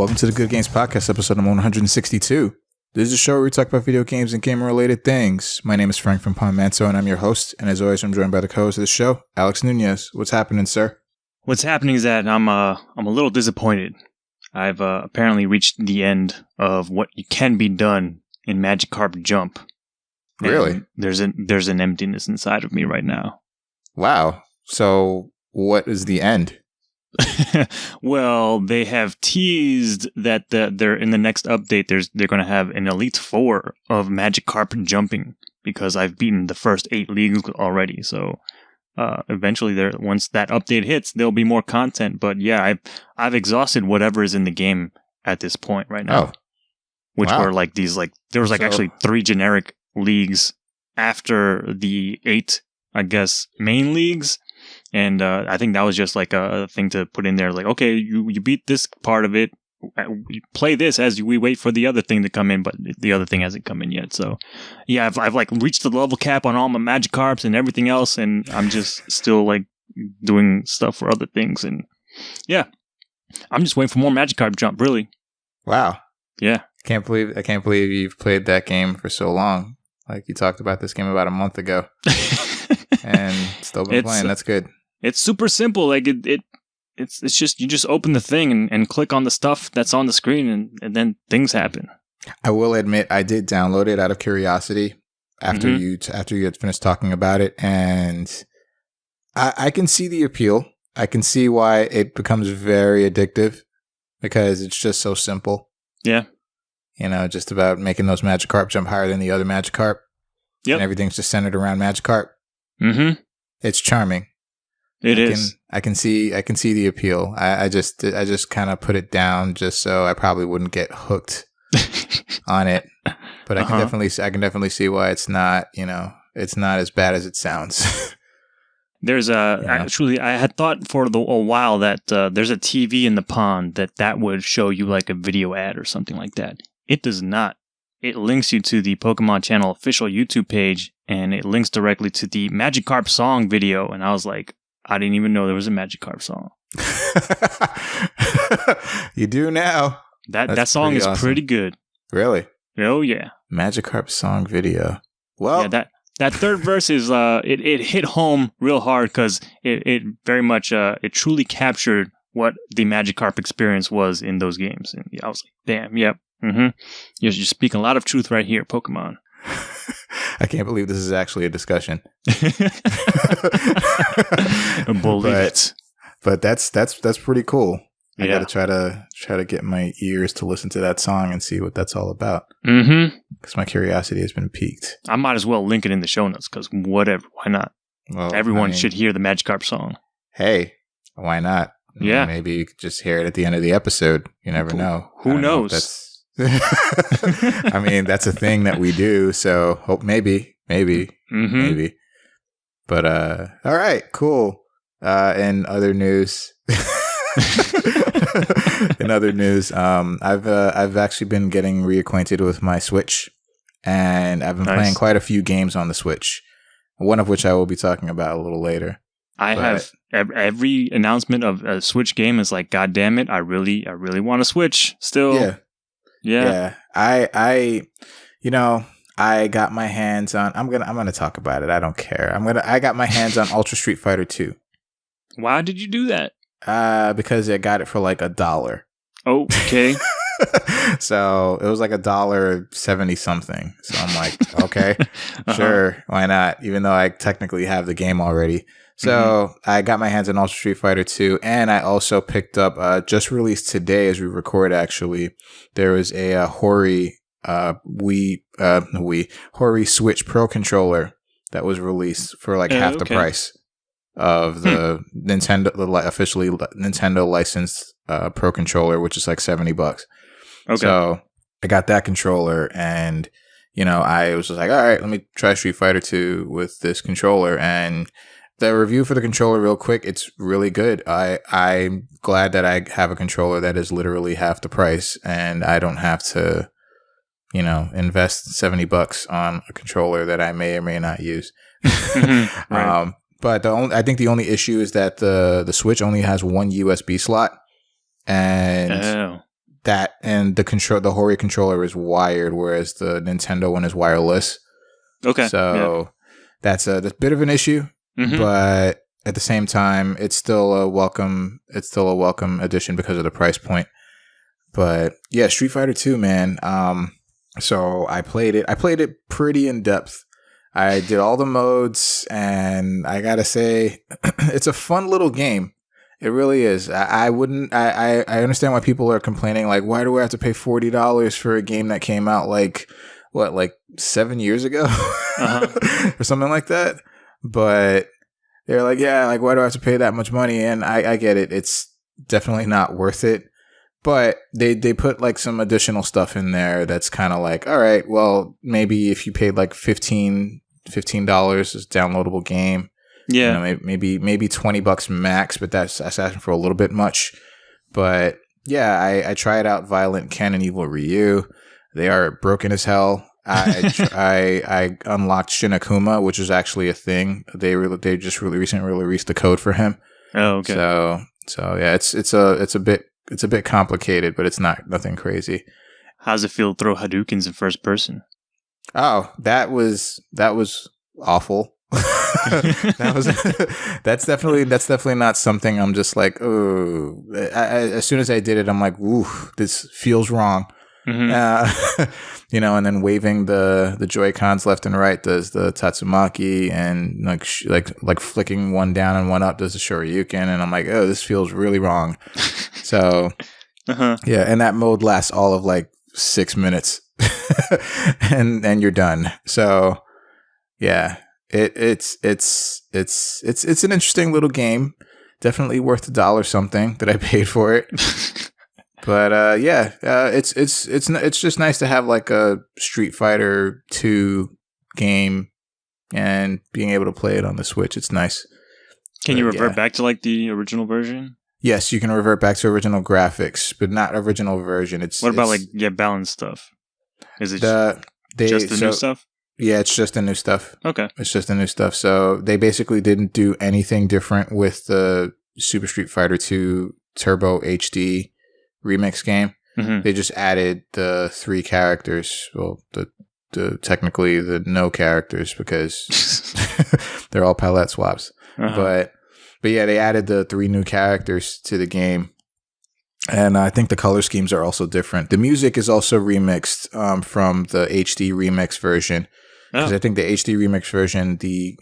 Welcome to the Good Games Podcast, episode number 162. This is a show where we talk about video games and gamer-related things. My name is Frank from Palm Manso, and I'm your host. And as always, I'm joined by the co-host of the show, Alex Nunez. What's happening, sir? What's happening is that I'm a little disappointed. I've apparently reached the end of what can be done in Magikarp Jump. Really? And there's an emptiness inside of me right now. Wow. So, what is the end? Well, they have teased that they're in the next update. They're going to have an Elite Four of Magikarp jumping because I've beaten the first 8 leagues already. So eventually, once that update hits, there'll be more content. But yeah, I've exhausted whatever is in the game at this point right now. Oh, which wow. were like these there was actually 3 generic leagues after the 8, I guess, main leagues. And I think that was just like a thing to put in there. Like, okay, you beat this part of it. You play this as we wait for the other thing to come in, but the other thing hasn't come in yet. So, yeah, I've like reached the level cap on all my Magikarps and everything else, and I'm just still like doing stuff for other things. And yeah, I'm just waiting for more Magikarp Jump. Really. Wow. Yeah. I can't believe you've played that game for so long. Like, you talked about this game about a month ago. And still been playing. That's good. It's super simple. Like it's just you just open the thing and click on the stuff that's on the screen, and then things happen. I will admit I did download it out of curiosity after you had finished talking about it, and I can see the appeal. I can see why it becomes very addictive because it's just so simple. Yeah. You know, just about making those Magikarp jump higher than the other Magikarp. Yep. And everything's just centered around Magikarp. Mm-hmm. It's charming. It is. I can see the appeal. I just kind of put it down just so I probably wouldn't get hooked on it. But I can definitely see why it's not as bad as it sounds. There's actually I had thought for a while that there's a TV in the pond that would show you like a video ad or something like that. It does not. It links you to the Pokemon Channel official YouTube page, and it links directly to the Magikarp song video. And I was like, I didn't even know there was a Magikarp song. You do now. That song is awesome. Pretty good. Really? Oh yeah. Magikarp song video. Well, yeah, that third verse is it hit home real hard because it very much it truly captured what the Magikarp experience was in those games. And I was like, damn, yep. Mm-hmm. You're speaking a lot of truth right here, Pokemon. I can't believe this is actually a discussion. Believe it. But that's pretty cool. I Yeah. gotta try to get my ears to listen to that song and see what that's all about. Mm-hmm. Because my curiosity has been piqued. I might as well link it in the show notes because whatever, why not? Well, Everyone should hear the Magikarp song. Hey, why not? Yeah. Maybe you could just hear it at the end of the episode. You never know. Who knows? I mean, that's a thing that we do. So hope maybe. But all right, cool. In other news, I've actually been getting reacquainted with my Switch, and I've been playing quite a few games on the Switch. One of which I will be talking about a little later. I have every announcement of a Switch game is like, God damn it! I really want to Switch still. Yeah. I got my hands on. I'm gonna talk about it. I don't care. I got my hands on Ultra Street Fighter 2. Why did you do that? Because I got it for like $1. Okay. So it was like $1.70 something. So I'm like, okay, sure, why not? Even though I technically have the game already. So I got my hands on Ultra Street Fighter 2, and I also picked up, just released today as we record actually, there was a Hori Hori Switch Pro controller that was released for like half the price of the officially Nintendo licensed Pro controller, which is like $70. Okay. So I got that controller, and I was just like, all right, let me try Street Fighter 2 with this controller. And the review for the controller real quick, it's really good. I'm glad that I have a controller that is literally half the price, and I don't have to, invest $70 on a controller that I may or may not use. Right. But I think the only issue is that the Switch only has one USB slot, and that and the Hori controller is wired, whereas the Nintendo one is wireless. Okay. So that's a bit of an issue, but at the same time, it's still a welcome addition because of the price point. But yeah, Street Fighter 2, man. So I played it. I played it pretty in depth. I did all the modes, and I gotta say, it's a fun little game. It really is. I understand why people are complaining, like, why do I have to pay $40 for a game that came out like 7 years ago or something like that? But they're like, yeah, like, why do I have to pay that much money? And I get it. It's definitely not worth it. But they put like some additional stuff in there that's kind of like, all right, well, maybe if you paid like $15 is a downloadable game. Yeah. You know, maybe $20 max, but that's asking for a little bit much. But yeah, I tried out Violent Ken and Evil Ryu. They are broken as hell. I unlocked Shin Akuma, which is actually a thing. They just recently released the code for him. Oh, okay. So yeah, it's a bit complicated, but it's nothing crazy. How's it feel to throw Hadoukens in first person? Oh, that was awful. That's definitely not something I'm just like, oh. As soon as I did it, I'm like, ooh, this feels wrong. You know, and then waving the Joy-Cons left and right does the Tatsumaki, and like flicking one down and one up does the Shoryuken, and I'm like, oh, this feels really wrong. So yeah, and that mode lasts all of like 6 minutes, and you're done. So yeah, it's an interesting little game. Definitely worth $1 something that I paid for it. But it's just nice to have like a Street Fighter 2 game and being able to play it on the Switch. It's nice. Can you revert back to like the original version? Yes, you can revert back to original graphics, but not original version. What about like balance stuff? Is it just the new stuff? Yeah, it's just the new stuff. Okay. It's just the new stuff. So they basically didn't do anything different with the Super Street Fighter 2 Turbo HD remix game. They just added the 3 characters. Well, the technically the no characters because they're all palette swaps. But yeah, they added the 3 new characters to the game. And I think the color schemes are also different. The music is also remixed from the HD remix version. Because I think the HD remix version, the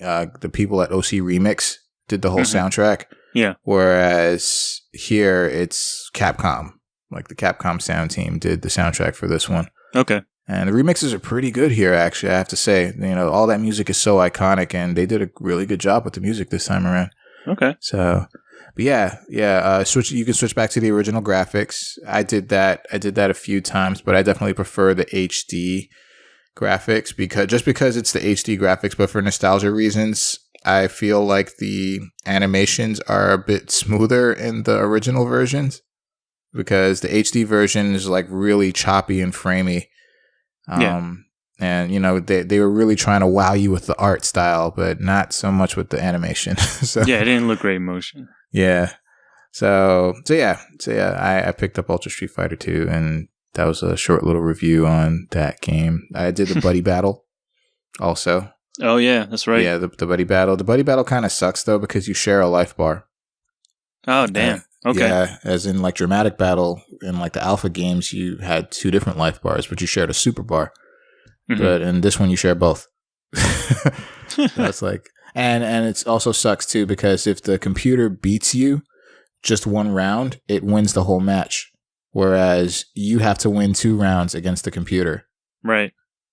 people at OC Remix did the whole soundtrack. Yeah. Whereas here it's Capcom. Like the Capcom sound team did the soundtrack for this one. Okay. And the remixes are pretty good here, actually, I have to say. You know, all that music is so iconic, and they did a really good job with the music this time around. Okay. So, but yeah. You can switch back to the original graphics. I did that a few times, but I definitely prefer the HD graphics because it's the HD graphics, but for nostalgia reasons, I feel like the animations are a bit smoother in the original versions because the HD version is like really choppy and framey. And you know, they were really trying to wow you with the art style, but not so much with the animation. So yeah, it didn't look great in motion. Yeah. So I picked up Ultra Street Fighter 2, and that was a short little review on that game. I did the buddy battle also. Oh yeah, that's right. Yeah, the buddy battle. The buddy battle kind of sucks though because you share a life bar. Oh damn. Okay. Yeah, as in like dramatic battle in like the alpha games, you had 2 different life bars, but you shared a super bar. But in this one, you share both. That's like, and it also sucks too because if the computer beats you just 1 round, it wins the whole match. Whereas you have to win 2 rounds against the computer. Right.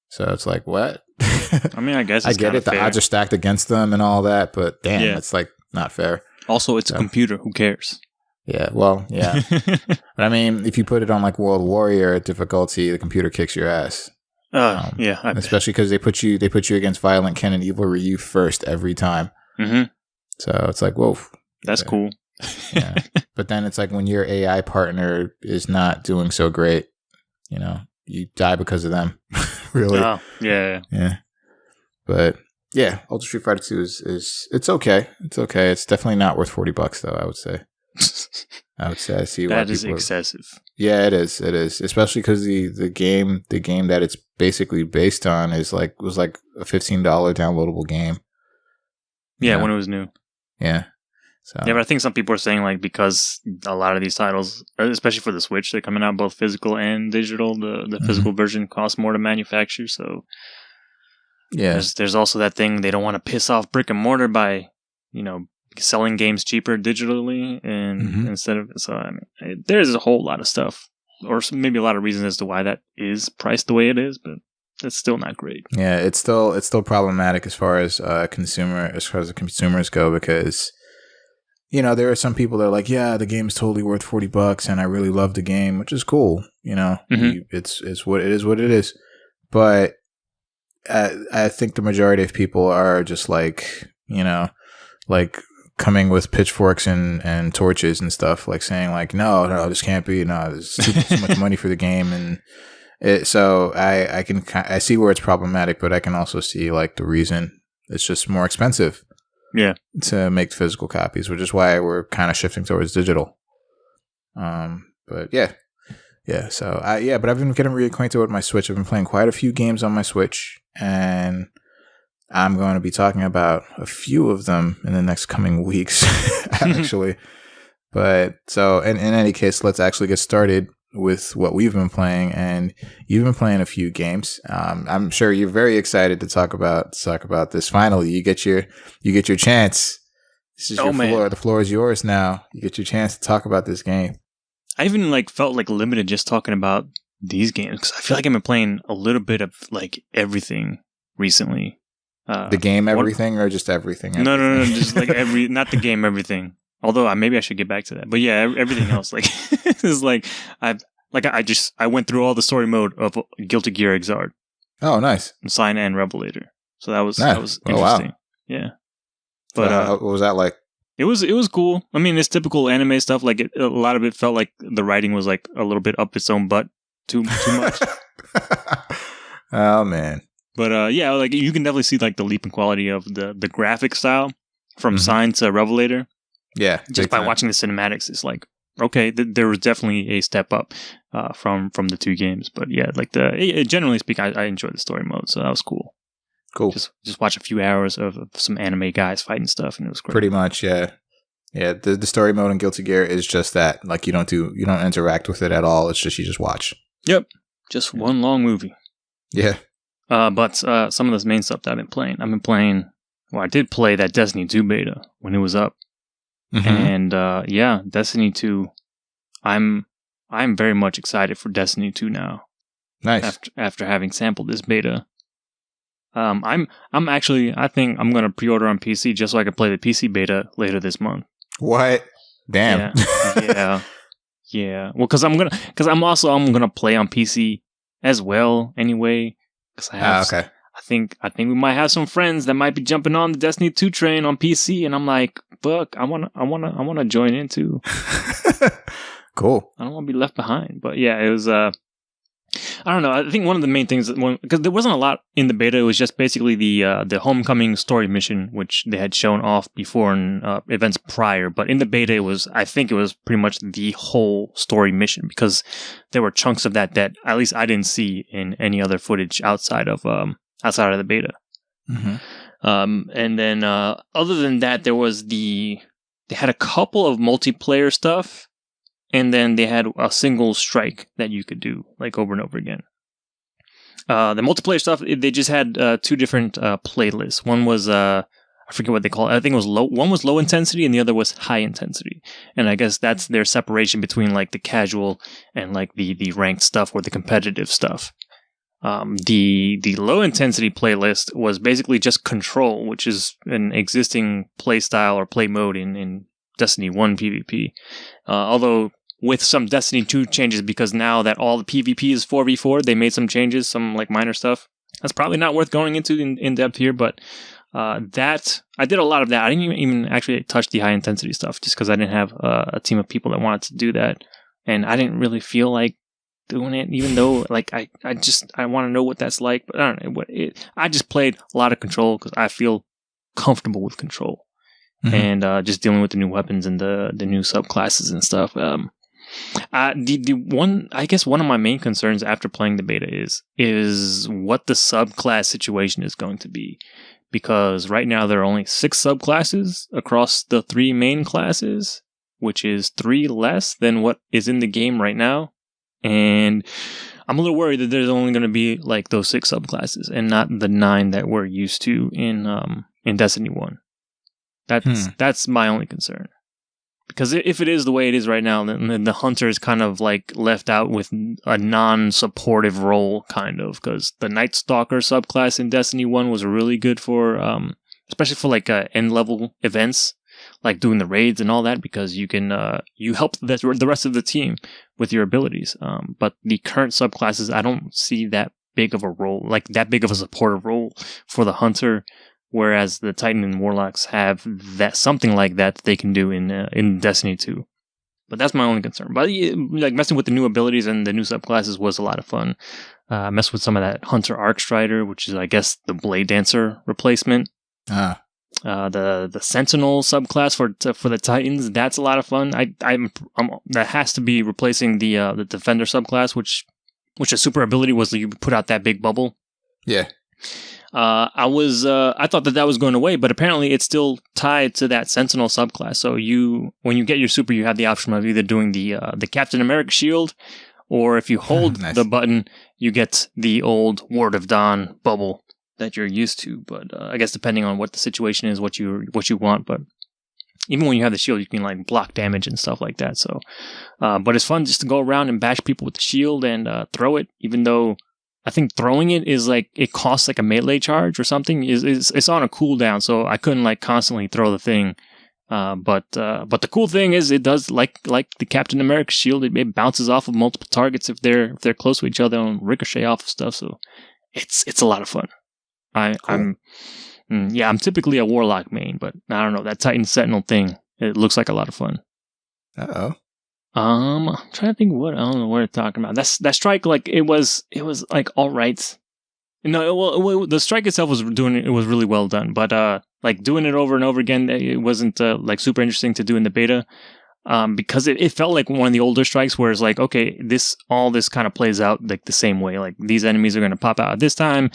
So it's like, what? I mean, I guess it's I get it. The odds are stacked against them and all that, but damn, it's like not fair. Also, it's a computer. Who cares? Yeah, well, yeah. But I mean, if you put it on like World Warrior difficulty, the computer kicks your ass. Yeah. Especially because they put you against Violent Ken and Evil Ryu first every time. So it's like, whoa. That's cool. Yeah. But then it's like when your AI partner is not doing so great, you know, you die because of them. Really. Oh, yeah. Yeah. But yeah, Ultra Street Fighter 2 is it's okay. It's okay. It's definitely not worth $40 though, I would say. I see why that is excessive. Yeah, it is. It is, especially because the game that it's basically based on was like a $15 downloadable game. Yeah, when it was new. Yeah. So. Yeah, but I think some people are saying like because a lot of these titles, especially for the Switch, they're coming out both physical and digital. The physical version costs more to manufacture, so yeah. There's also that thing they don't want to piss off brick and mortar by selling games cheaper digitally and instead of there's a whole lot of stuff or maybe a lot of reasons as to why that is priced the way it is, but it's still not great. Yeah, it's still problematic as far as the consumers go, because there are some people that are like, yeah, the game is totally worth $40 and I really love the game, which is cool. It's what it is. But I think the majority of people are just like, like coming with pitchforks and torches and stuff, like saying like, no, this can't be. No, there's too much money for the game. And so I see where it's problematic, but I can also see like the reason it's just more expensive. Yeah. To make physical copies, which is why we're kind of shifting towards digital. But yeah. Yeah, so but I've been getting reacquainted with my Switch. I've been playing quite a few games on my Switch, and I'm going to be talking about a few of them in the next coming weeks, actually. But so, in any case, let's actually get started with what we've been playing, and you've been playing a few games. I'm sure you're very excited to talk about this. Finally, you get your chance. This is your floor. The floor is yours now. You get your chance to talk about this game. I even felt limited just talking about these games because I feel like I've been playing a little bit of everything recently. The game everything or just everything? No, just not the game everything. Although maybe I should get back to that. But yeah, everything else is I went through all the story mode of Guilty Gear Xrd. Oh, nice. Sign and Revelator. So that was interesting. Wow. Yeah. But what was that like? It was cool. I mean, it's typical anime stuff. A lot of it felt like the writing was a little bit up its own butt too much. Oh man. But yeah, you can definitely see the leap in quality of the graphic style from Sign to Revelator. Yeah. Just by watching the cinematics, it's okay, there was definitely a step up from the two games. But yeah, generally speaking, I enjoyed the story mode, so that was cool. Cool. Just watch a few hours of some anime guys fighting stuff, and it was great. Pretty much, yeah. Yeah, the story mode in Guilty Gear is just that. You don't interact with it at all. It's just you just watch. Yep. Just one long movie. Yeah. But some of the main stuff that I've been playing. Well, I did play that Destiny 2 beta when it was up. And yeah, Destiny 2. I'm very much excited for Destiny 2 now. Nice. After having sampled this beta. I'm actually, I think I'm gonna pre-order on PC just so I can play the PC beta later this month. What? Damn. Yeah. Well, because I'm gonna play on PC as well anyway. Because I have, okay. I think we might have some friends that might be jumping on the Destiny 2 train on PC, and I'm like, fuck, I wanna join in too. Cool. I don't want to be left behind. But yeah, it was I don't know. I think one of the main things, because there wasn't a lot in the beta, it was just basically the homecoming story mission, which they had shown off before in events prior. But in the beta, I think it was pretty much the whole story mission, because there were chunks of that at least I didn't see in any other footage outside of the beta. And then other than that, they had a couple of multiplayer stuff. And then they had a single strike that you could do over and over again. The multiplayer stuff, they just had two different playlists. One was, I forget what they call it. I think it was low. One was low intensity and the other was high intensity. And I guess that's their separation between the casual and the ranked stuff or the competitive stuff. The low intensity playlist was basically just Control, which is an existing play style or play mode in Destiny 1 PvP. Although with some Destiny 2 changes, because now that all the PvP is 4v4, they made some changes, some minor stuff. That's probably not worth going into in depth here, but that I did a lot of that. I didn't even actually touch the high intensity stuff just because I didn't have a team of people that wanted to do that, and I didn't really feel like doing it, even though I want to know what that's like. But I don't know I just played a lot of Control because I feel comfortable with Control. And just dealing with the new weapons and the new subclasses and stuff. The one, I guess one of my main concerns after playing the beta is what the subclass situation is going to be. Because right now there are only 6 subclasses across the 3 main classes, which is 3 less than what is in the game right now. And I'm a little worried that there's only going to be like those 6 subclasses and not the 9 that we're used to in Destiny 1. That's my only concern. Because if it is the way it is right now, then the hunter is kind of like left out with a non-supportive role, kind of. Because the Night Stalker subclass in Destiny 1 was really good for, especially for like end-level events, like doing the raids and all that, because you can you help the rest of the team with your abilities. But the current subclasses, I don't see that big of a role, like that big of a supportive role for the hunter. Whereas the Titan and Warlocks have that something like that they can do in Destiny 2. But that's my only concern. But like messing with the new abilities and the new subclasses was a lot of fun. Mess with some of that Hunter Arcstrider, which is I guess the Blade Dancer replacement. The Sentinel subclass for the Titans, that's a lot of fun. That has to be replacing the Defender subclass, which a super ability was that you put out that big bubble. Yeah. I thought that was going away, but apparently it's still tied to that Sentinel subclass. So when you get your super, you have the option of either doing the Captain America shield, or if you hold nice. the button, you get the old Ward of Dawn bubble that you're used to. But I guess depending on what the situation is, what you want. But even when you have the shield, you can like block damage and stuff like that. So, but it's fun just to go around and bash people with the shield and throw it, even though. I think throwing it is like, it costs like a melee charge or something. It's on a cooldown, so I couldn't like constantly throw the thing. But the cool thing is it does like the Captain America shield. It bounces off of multiple targets if they're close to each other and ricochet off of stuff. So it's a lot of fun. Cool. I'm typically a Warlock main, but I don't know, that Titan Sentinel thing. It looks like a lot of fun. Uh-oh. I'm trying to think I don't know what they're talking about. That strike, like it was like all right. No, the strike itself was really well done, but like doing it over and over again, it wasn't like super interesting to do in the beta. Because it felt like one of the older strikes where it's like, okay, all this kind of plays out like the same way. Like these enemies are going to pop out at this time.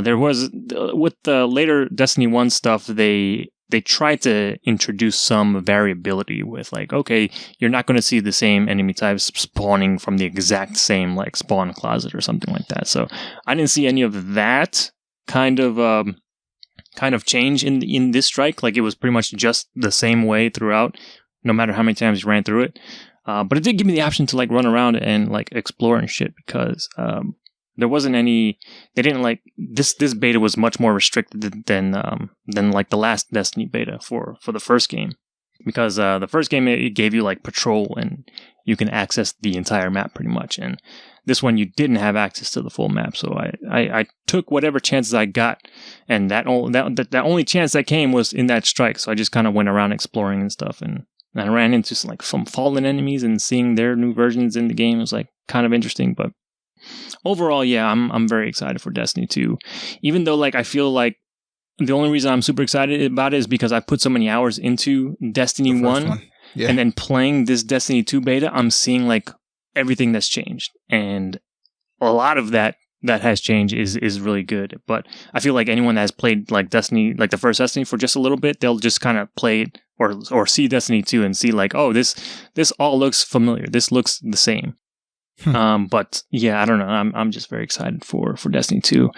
There was with the later Destiny 1 stuff, they tried to introduce some variability with like, okay, you're not going to see the same enemy types spawning from the exact same like spawn closet or something like that. So I didn't see any of that kind of change in this strike. Like it was pretty much just the same way throughout, no matter how many times you ran through it. But it did give me the option to like run around and like explore and shit, because there wasn't any. They didn't like this. This beta was much more restricted than like the last Destiny beta for the first game, because the first game it gave you like patrol and you can access the entire map pretty much, and this one you didn't have access to the full map. So I took whatever chances I got, and that only chance that came was in that strike. So I just kind of went around exploring and stuff, and I ran into some fallen enemies and seeing their new versions in the game was like kind of interesting, but. Overall, yeah, I'm very excited for Destiny 2. Even though, like, I feel like the only reason I'm super excited about it is because I put so many hours into Destiny 1. Yeah. And then playing this Destiny 2 beta, I'm seeing, like, everything that's changed. And a lot of that has changed is really good. But I feel like anyone that has played, like, Destiny, like the first Destiny for just a little bit, they'll just kind of play it or see Destiny 2 and see, like, oh, this all looks familiar. This looks the same. But yeah, I don't know. I'm just very excited for Destiny 2.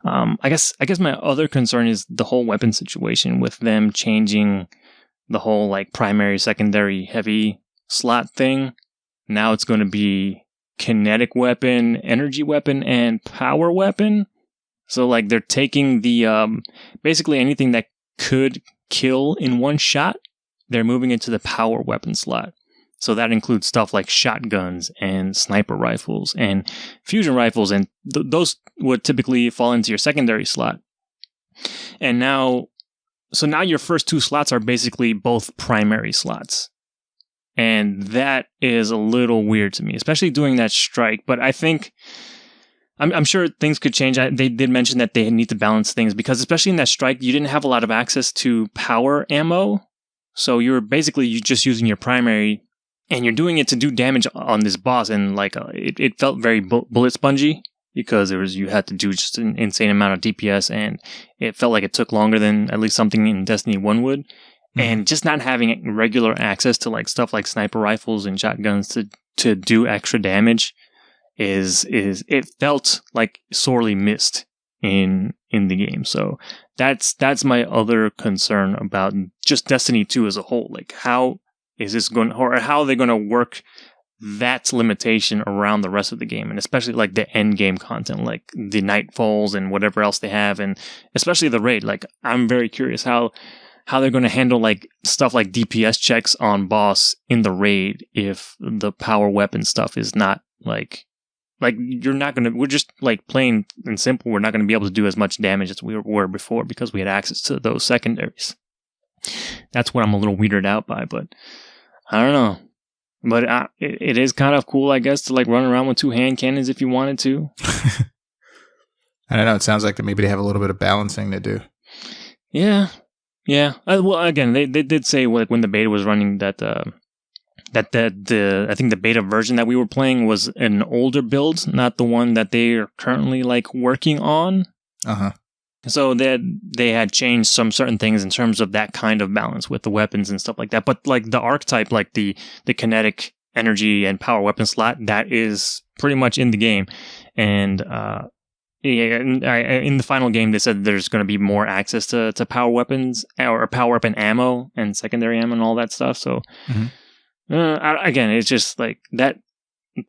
I guess my other concern is the whole weapon situation with them changing the whole like primary, secondary, heavy slot thing. Now it's going to be kinetic weapon, energy weapon, and power weapon. So like they're taking the basically anything that could kill in one shot, they're moving into the power weapon slot. So that includes stuff like shotguns and sniper rifles and fusion rifles, and those would typically fall into your secondary slot. And now your first 2 slots are basically both primary slots. And that is a little weird to me, especially doing that strike. But I think, I'm sure things could change. They did mention that they need to balance things, because especially in that strike, you didn't have a lot of access to power ammo. So you're just using your primary and you're doing it to do damage on this boss, and like it felt very bullet spongy because you had to do just an insane amount of DPS, and it felt like it took longer than at least something in Destiny 1 would. Mm-hmm. And just not having regular access to like stuff like sniper rifles and shotguns to do extra damage is it felt like sorely missed in the game. So that's my other concern about just Destiny 2 as a whole. Like, how is this going, or how are they going to work that limitation around the rest of the game, and especially like the end game content, like the Nightfalls and whatever else they have, and especially the raid. Like, I'm very curious how they're going to handle like stuff like DPS checks on boss in the raid if the power weapon stuff is not like you're not going to, we're just like plain and simple, we're not going to be able to do as much damage as we were before because we had access to those secondaries. That's what I'm a little weirded out by, but I don't know. But it is kind of cool, I guess, to like run around with 2 hand cannons if you wanted to. I don't know. It sounds like that maybe they have a little bit of balancing to do. Yeah. Well, again, they did say when the beta was running that I think the beta version that we were playing was an older build, not the one that they are currently like working on. So they had changed some certain things in terms of that kind of balance with the weapons and stuff like that. But like the archetype, like the kinetic energy and power weapon slot, that is pretty much in the game. And in the final game, they said there's going to be more access to power weapons or power weapon ammo and secondary ammo and all that stuff. So again, it's just like that.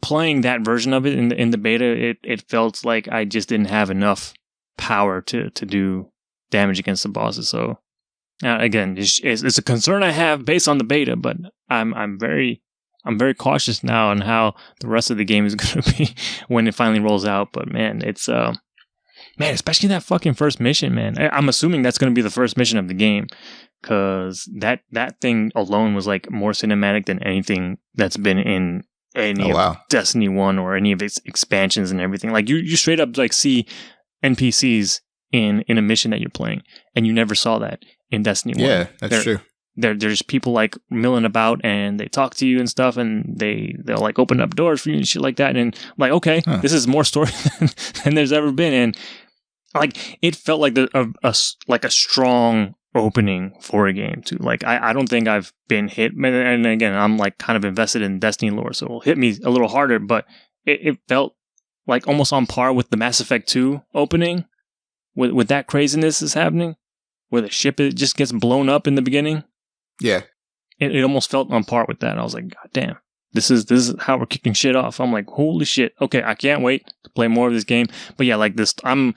Playing that version of it in the beta, it felt like I just didn't have enough power to do damage against the bosses. So again, it's a concern I have based on the beta, but I'm very cautious now on how the rest of the game is going to be when it finally rolls out. But man, it's especially that fucking first mission, man. I'm assuming that's going to be the first mission of the game, because that thing alone was like more cinematic than anything that's been in any of Destiny 1 or any of its expansions and everything. Like you straight up like see NPCs in a mission that you're playing, and you never saw that in Destiny 1. Yeah, that's true. There's people like milling about, and they talk to you and stuff, and they'll like open up doors for you and shit like that. And I'm like, okay, this is more story than there's ever been. And like, it felt like a strong opening for a game too. Like, I don't think I've been hit, and again, I'm like kind of invested in Destiny lore, so it'll hit me a little harder, but it felt like almost on par with the Mass Effect 2 opening, with that craziness is happening, where the ship just gets blown up in the beginning. Yeah. It almost felt on par with that. I was like, God damn, this is how we're kicking shit off. I'm like, holy shit. Okay, I can't wait to play more of this game. But yeah, like this, the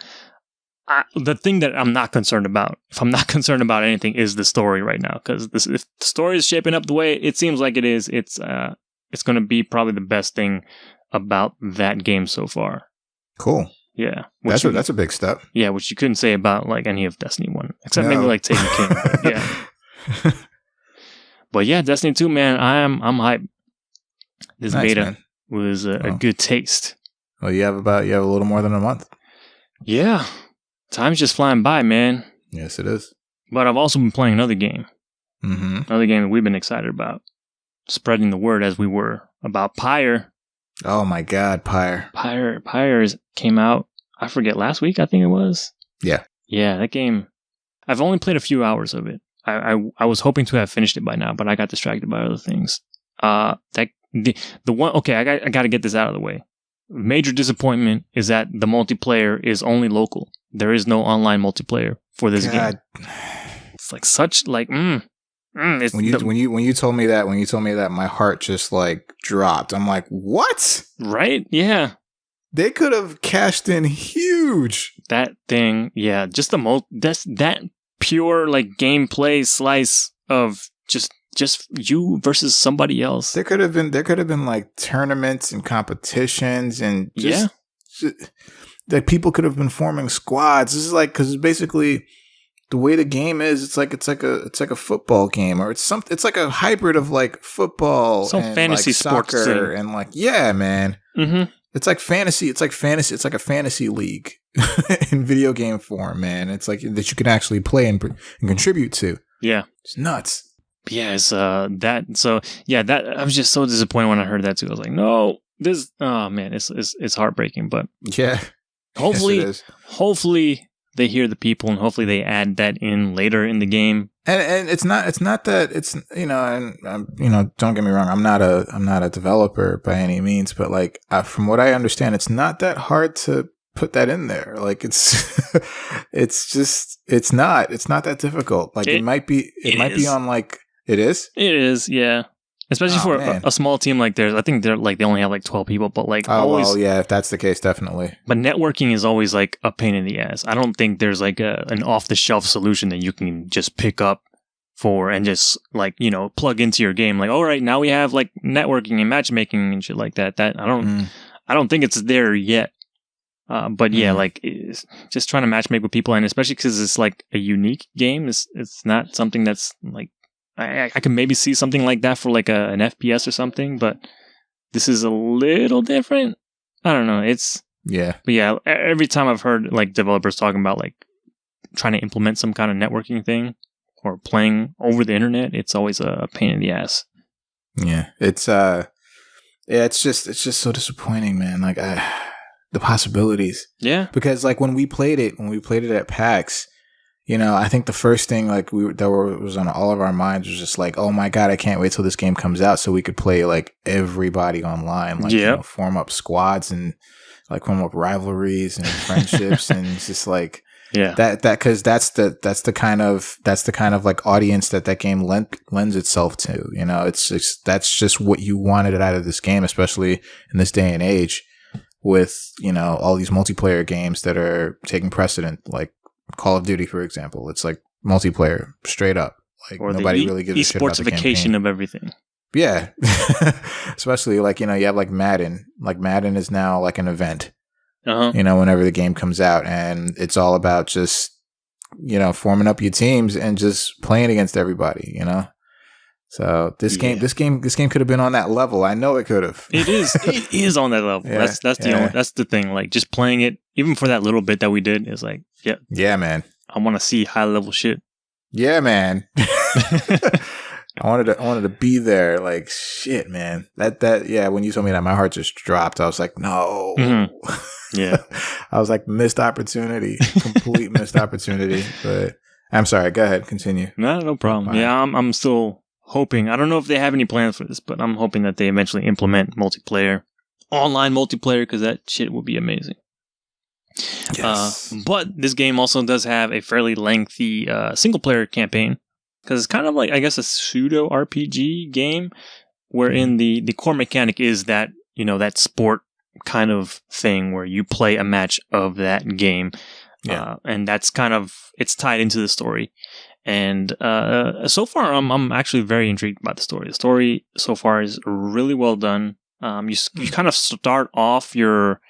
thing that I'm not concerned about, if I'm not concerned about anything, is the story right now. Because if the story is shaping up the way it seems like it is, it's going to be probably the best thing about that game so far. Cool. Yeah. That's a big step. Yeah, which you couldn't say about like any of Destiny 1. Except maybe like Taken King. Yeah. But yeah, Destiny 2, man, I'm hyped. This beta was a good taste. Well, you have a little more than a month. Yeah. Time's just flying by, man. Yes, it is. But I've also been playing another game. Mm-hmm. Another game that we've been excited about. Spreading the word as we were about Pyre. Oh my God, Pyre. Pyre came out, I forget, last week, I think it was. Yeah. Yeah, that game. I've only played a few hours of it. I was hoping to have finished it by now, but I got distracted by other things. The one, okay, I got to get this out of the way. Major disappointment is that the multiplayer is only local. There is no online multiplayer for this game. It's like such like when you told me that, my heart just like dropped. I'm like, what? Right? Yeah. They could have cashed in huge. That thing, yeah. Just that pure like gameplay slice of just you versus somebody else. There could have been like tournaments and competitions and just that people could have been forming squads. This is like, because basically the way the game is, it's like a football game, or it's like a hybrid of like football and fantasy like sports soccer thing. And like, yeah, man. Mm-hmm. It's like fantasy. It's like a fantasy league in video game form, man. It's like that you can actually play and contribute to. Yeah, it's nuts. Yeah, it's that. So yeah, that I was just so disappointed when I heard that too. I was like, no, this. Oh man, it's heartbreaking. But yeah, hopefully, yes, hopefully they hear the people and hopefully they add that in later in the game. And it's not that it's and don't get me wrong, I'm not a developer by any means, but like from what I understand, it's not that hard to put that in there. Like it's it's not that difficult. Like it might be on like it is yeah. Especially for a small team like theirs. I think they only have like 12 people, but like well, yeah, if that's the case, definitely. But networking is always like a pain in the ass. I don't think there's like an off-the-shelf solution that you can just pick up for and just like, plug into your game. Like, all right, now we have like networking and matchmaking and shit like that. That I don't think it's there yet. But yeah, like just trying to matchmake with people, and especially because it's like a unique game. It's not something that's like. I can maybe see something like that for like an FPS or something, but this is a little different. I don't know. But yeah, every time I've heard like developers talking about like trying to implement some kind of networking thing or playing over the internet, it's always a pain in the ass. Yeah, it's just so disappointing, man. Like the possibilities. Yeah, because like when we played it at PAX. I think the first thing like was on all of our minds was just like, oh my God, I can't wait till this game comes out so we could play like everybody online, like form up squads and like form up rivalries and friendships, and it's just like that because that's the kind of like audience that game lends itself to. That's just what you wanted out of this game, especially in this day and age with all these multiplayer games that are taking precedent, like Call of Duty, for example. It's like multiplayer, straight up. Like or nobody really gives a shit about the campaign. Of everything. Yeah, especially like you have like Madden. Like Madden is now like an event. Whenever the game comes out, and it's all about just forming up your teams and just playing against everybody. So this game could have been on that level. I know it could have. It is on that level. Yeah, that's the thing. Like just playing it, even for that little bit that we did, is like, yeah, man. I want to see high level shit. Yeah, man. I wanted to be there. Like shit, man. That when you told me that, my heart just dropped. I was like, no. Mm-hmm. Yeah. I was like, missed opportunity, complete missed opportunity. But I'm sorry. Go ahead, continue. No problem. Fine. Yeah, I'm still hoping. I don't know if they have any plans for this, but I'm hoping that they eventually implement online multiplayer, because that shit would be amazing. Yes. But this game also does have a fairly lengthy single player campaign, because it's kind of like, I guess, a pseudo RPG game wherein the core mechanic is that, that sport kind of thing where you play a match of that game. Yeah. And that's kind of, it's tied into the story. And so far, I'm actually very intrigued by the story. The story so far is really well done. You kind of start off, you're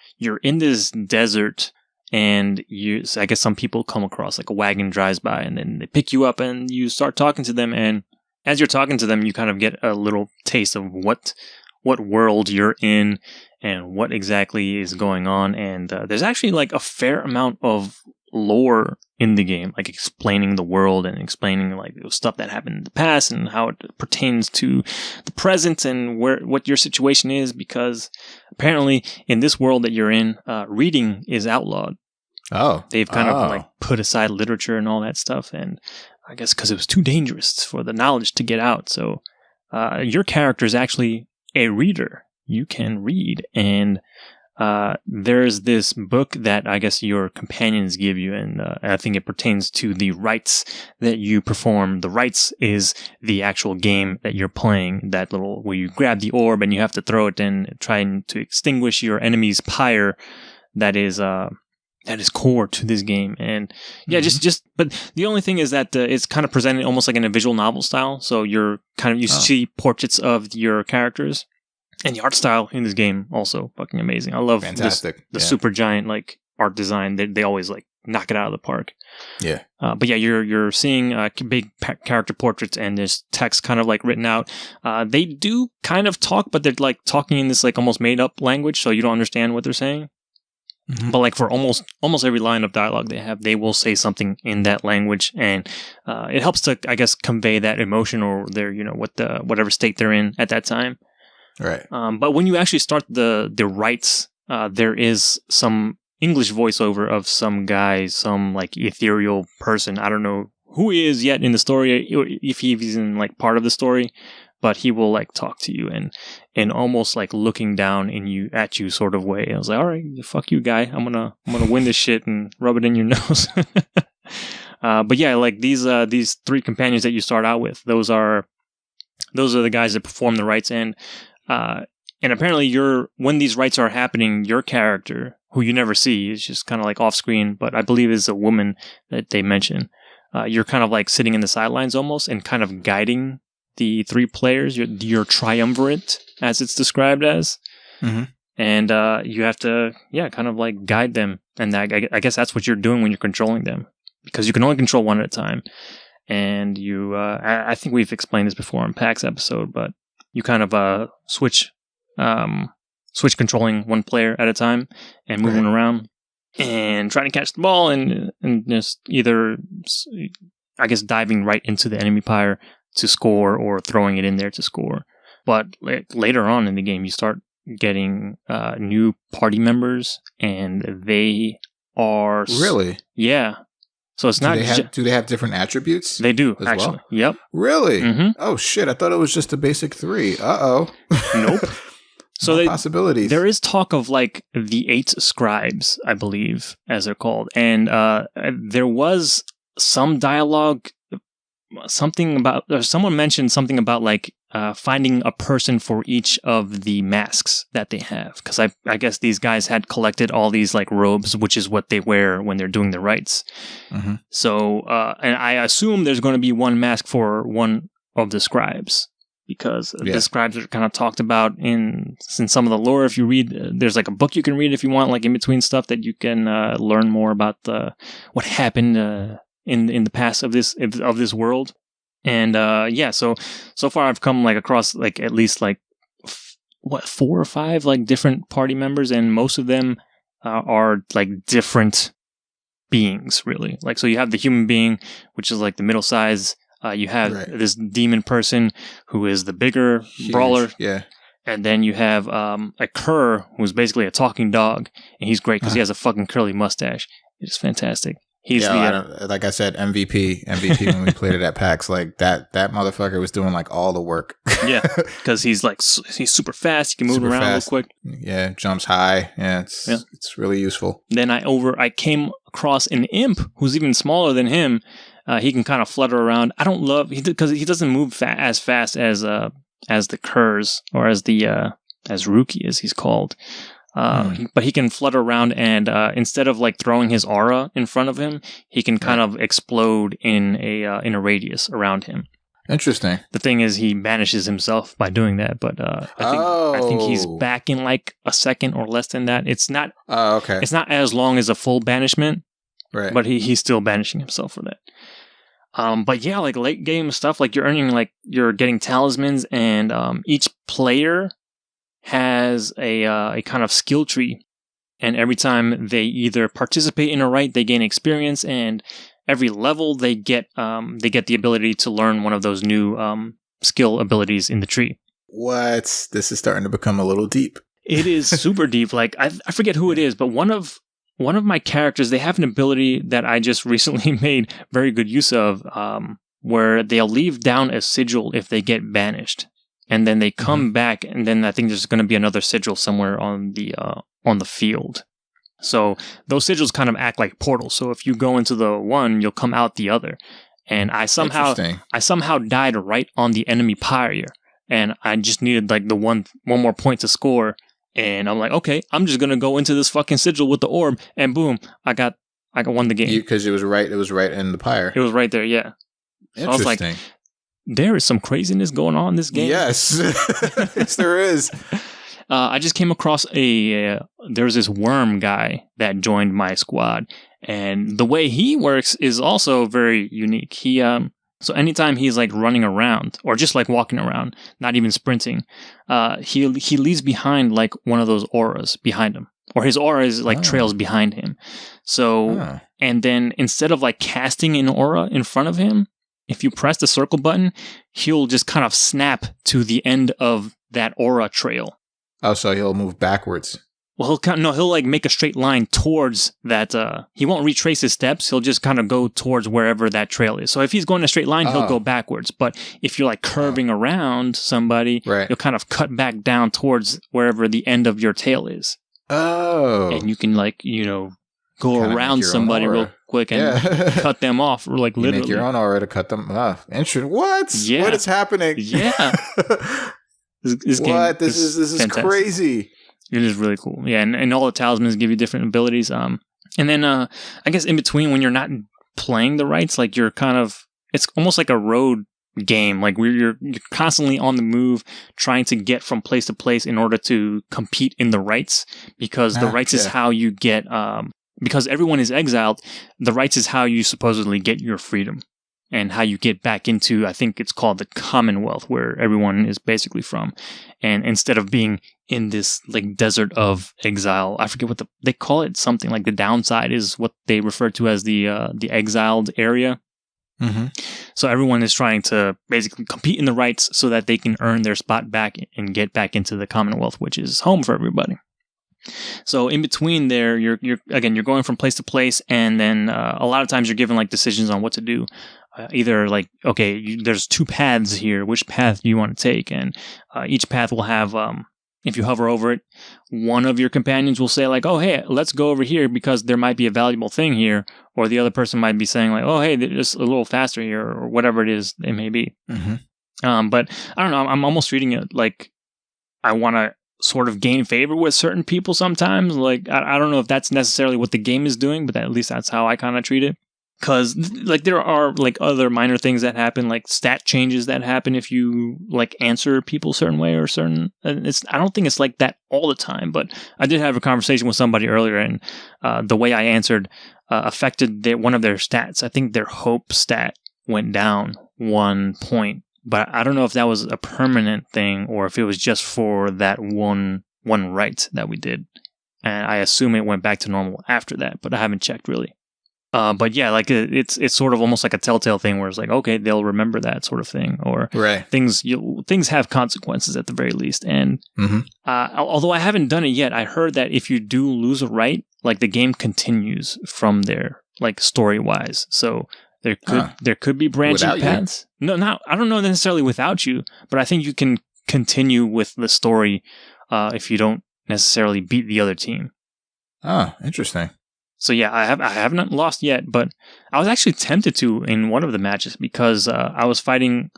in this desert, and I guess some people come across, like a wagon drives by, and then they pick you up, and you start talking to them. And as you're talking to them, you kind of get a little taste of what world you're in and what exactly is going on. And there's actually like a fair amount of lore in the game, like explaining the world and explaining like the stuff that happened in the past and how it pertains to the present and what your situation is, because apparently in this world that you're in, reading is outlawed. They've kind of like put aside literature and all that stuff, and I guess because it was too dangerous for the knowledge to get out. So your character is actually a reader. You can read, and there's this book that I guess your companions give you, and I think it pertains to the rites that you perform. The rites is the actual game that you're playing, that little where you grab the orb and you have to throw it in, trying to extinguish your enemy's pyre. That is core to this game. And yeah, but the only thing is that it's kind of presented almost like in a visual novel style. So you're kind of, you see portraits of your characters. And the art style in this game also fucking amazing. I love the super giant like art design. They always like knock it out of the park. Yeah. But yeah, you're seeing big character portraits, and there's text kind of like written out. They do kind of talk, but they're like talking in this like almost made up language, so you don't understand what they're saying. Mm-hmm. But like for almost every line of dialogue they have, they will say something in that language, and it helps to, I guess, convey that emotion or their, whatever state they're in at that time. Right. But when you actually start the rites, there is some English voiceover of some guy, some like ethereal person. I don't know who he is yet in the story, if he's in like part of the story, but he will like talk to you and almost like looking down at you sort of way. I was like, all right, fuck you, guy. I'm gonna win this shit and rub it in your nose. But yeah, like these 3 companions that you start out with, those are the guys that perform the rites, and apparently when these rites are happening, your character, who you never see, is just kind of like off screen, but I believe is a woman that they mention. You're kind of like sitting in the sidelines almost and kind of guiding the 3 players, your triumvirate, as it's described as. Mm-hmm. And you have to, kind of like guide them. And I guess that's what you're doing when you're controlling them, because you can only control one at a time. And you, I think we've explained this before in PAX episode, but you kind of switch controlling one player at a time and moving around and trying to catch the ball and just either, I guess, diving right into the enemy Pyre to score or throwing it in there to score. But later on in the game, you start getting new party members, and they are... Really? Yeah. So it's not... Do they have different attributes? They do, actually. Well? Yep. Really? Mm-hmm. Oh, shit. I thought it was just the basic 3. Uh-oh. Nope. So possibilities. There is talk of like the 8 scribes, I believe, as they're called. And there was some dialogue, someone mentioned something about like finding a person for each of the masks that they have. Because I guess these guys had collected all these like robes, which is what they wear when they're doing the rites. Mm-hmm. So, and I assume there's going to be one mask for one of the scribes, because the scribes are kind of talked about in some of the lore. If you read, there's like a book you can read if you want, like in between stuff, that you can learn more about what happened in the past of this world. And so far I've come like across like at least like 4 or 5 like different party members, and most of them are like different beings, really. Like, so you have the human being, which is like the middle size. You have this demon person who is the bigger brawler. Yeah. And then you have a cur who's basically a talking dog, and he's great because he has a fucking curly mustache. It's fantastic. He's like I said, MVP when we played it at PAX. Like that motherfucker was doing like all the work. Yeah, because he's super fast. He can move around real quick. Yeah, jumps high. Yeah, it's really useful. Then I came across an imp who's even smaller than him. He can kind of flutter around. I don't love because he doesn't move as fast as the curs, or as Rookie, as he's called. But he can flutter around, and instead of like throwing his aura in front of him, he can kind of explode in a radius around him. Interesting. The thing is, he banishes himself by doing that, but I think he's back in like a second or less than that. It's not. Oh, okay. It's not as long as a full banishment, right? But he's still banishing himself for that. But yeah, like late game stuff, like you're getting talismans, and each player has a kind of skill tree, and every time they either participate in a rite, they gain experience, and every level they get the ability to learn one of those new skill abilities in the tree. What? This is starting to become a little deep. It is super deep. Like I forget who it is, but one of my characters, they have an ability that I just recently made very good use of, where they'll leave down a sigil if they get banished. And then they come back, and then I think there's going to be another sigil somewhere on the field. So those sigils kind of act like portals. So if you go into the one, you'll come out the other. And I somehow died right on the enemy Pyre, and I just needed like the one more point to score. And I'm like, okay, I'm just gonna go into this fucking sigil with the orb, and boom, I won the game. Because it was right in the Pyre. It was right there, yeah. So I was like, there is some craziness going on in this game. Yes, yes, there is. I just came across there's this worm guy that joined my squad, and the way he works is also very unique. He so anytime he's like running around or just like walking around, not even sprinting, he leaves behind like one of those auras behind him. or his aura is like trails behind him. So, and then instead of like casting an aura in front of him, if you press the circle button, he'll just kind of snap to the end of that aura trail. Oh, so he'll move backwards. Well, he'll like make a straight line towards that. He won't retrace his steps. He'll just kind of go towards wherever that trail is. So if he's going a straight line, he'll go backwards. But if you're like curving around somebody, you'll kind of cut back down towards wherever the end of your tail is. Oh. And you can like, go around somebody real quick and cut them off, or like literally. You make your own aura to cut them off. Interesting. What? Yeah. What is happening? Yeah. This what? This is crazy. It is really cool. Yeah, and all the talismans give you different abilities. And then I guess in between when you're not playing the rights, like you're kind of, it's almost like a road game. Like you're constantly on the move, trying to get from place to place in order to compete in the rights, because the rights is how you get, because everyone is exiled, the rights is how you supposedly get your freedom and how you get back into, I think it's called the Commonwealth, where everyone is basically from. And instead of being in this like desert of exile, I forget what they call it, something like the downside is what they refer to as the exiled area. Mm-hmm. So everyone is trying to basically compete in the rights so that they can earn their spot back and get back into the Commonwealth, which is home for everybody. So in between there, you're going from place to place, and then a lot of times you're given like decisions on what to do. Either like, okay, there's two paths here. Which path do you want to take? And each path will have, if you hover over it, one of your companions will say like, oh, hey, let's go over here because there might be a valuable thing here. Or the other person might be saying like, oh, hey, they're just a little faster here, or whatever it is it may be. Mm-hmm. But I don't know. I'm almost treating it like I want to sort of gain favor with certain people sometimes. Like, I don't know if that's necessarily what the game is doing, but at least that's how I kind of treat it. Because, like, there are, like, other minor things that happen, like stat changes that happen if you, like, answer people a certain way or certain... I don't think it's like that all the time, but I did have a conversation with somebody earlier, and the way I answered affected one of their stats. I think their hope stat went down 1 point, but I don't know if that was a permanent thing or if it was just for that one right that we did. And I assume it went back to normal after that, but I haven't checked, really. But yeah, like it's sort of almost like a telltale thing where it's like, okay, they'll remember that sort of thing, or things have consequences at the very least. And although I haven't done it yet, I heard that if you do lose a right, like the game continues from there, like story wise. So there could be branching paths. No, I don't know necessarily without you, but I think you can continue with the story if you don't necessarily beat the other team. Oh, interesting. So yeah, I haven't lost yet, but I was actually tempted to in one of the matches because I was fighting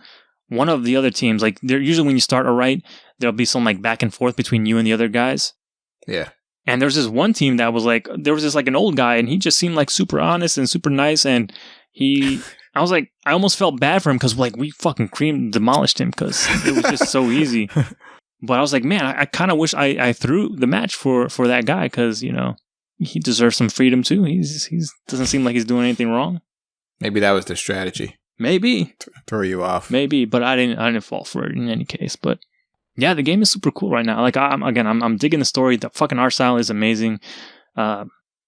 one of the other teams. Like, they're usually when you start a right, there'll be some like back and forth between you and the other guys. Yeah. And there's this one team that was like, there was this like an old guy, and he just seemed like super honest and super nice, and I was like, I almost felt bad for him because like we fucking demolished him because it was just so easy. But I was like, man, I kind of wish I threw the match for that guy because, he deserves some freedom too. He's doesn't seem like he's doing anything wrong. Maybe that was the strategy. Maybe throw you off. Maybe, but I didn't fall for it in any case. But yeah, the game is super cool right now. Like I'm digging the story. The fucking art style is amazing.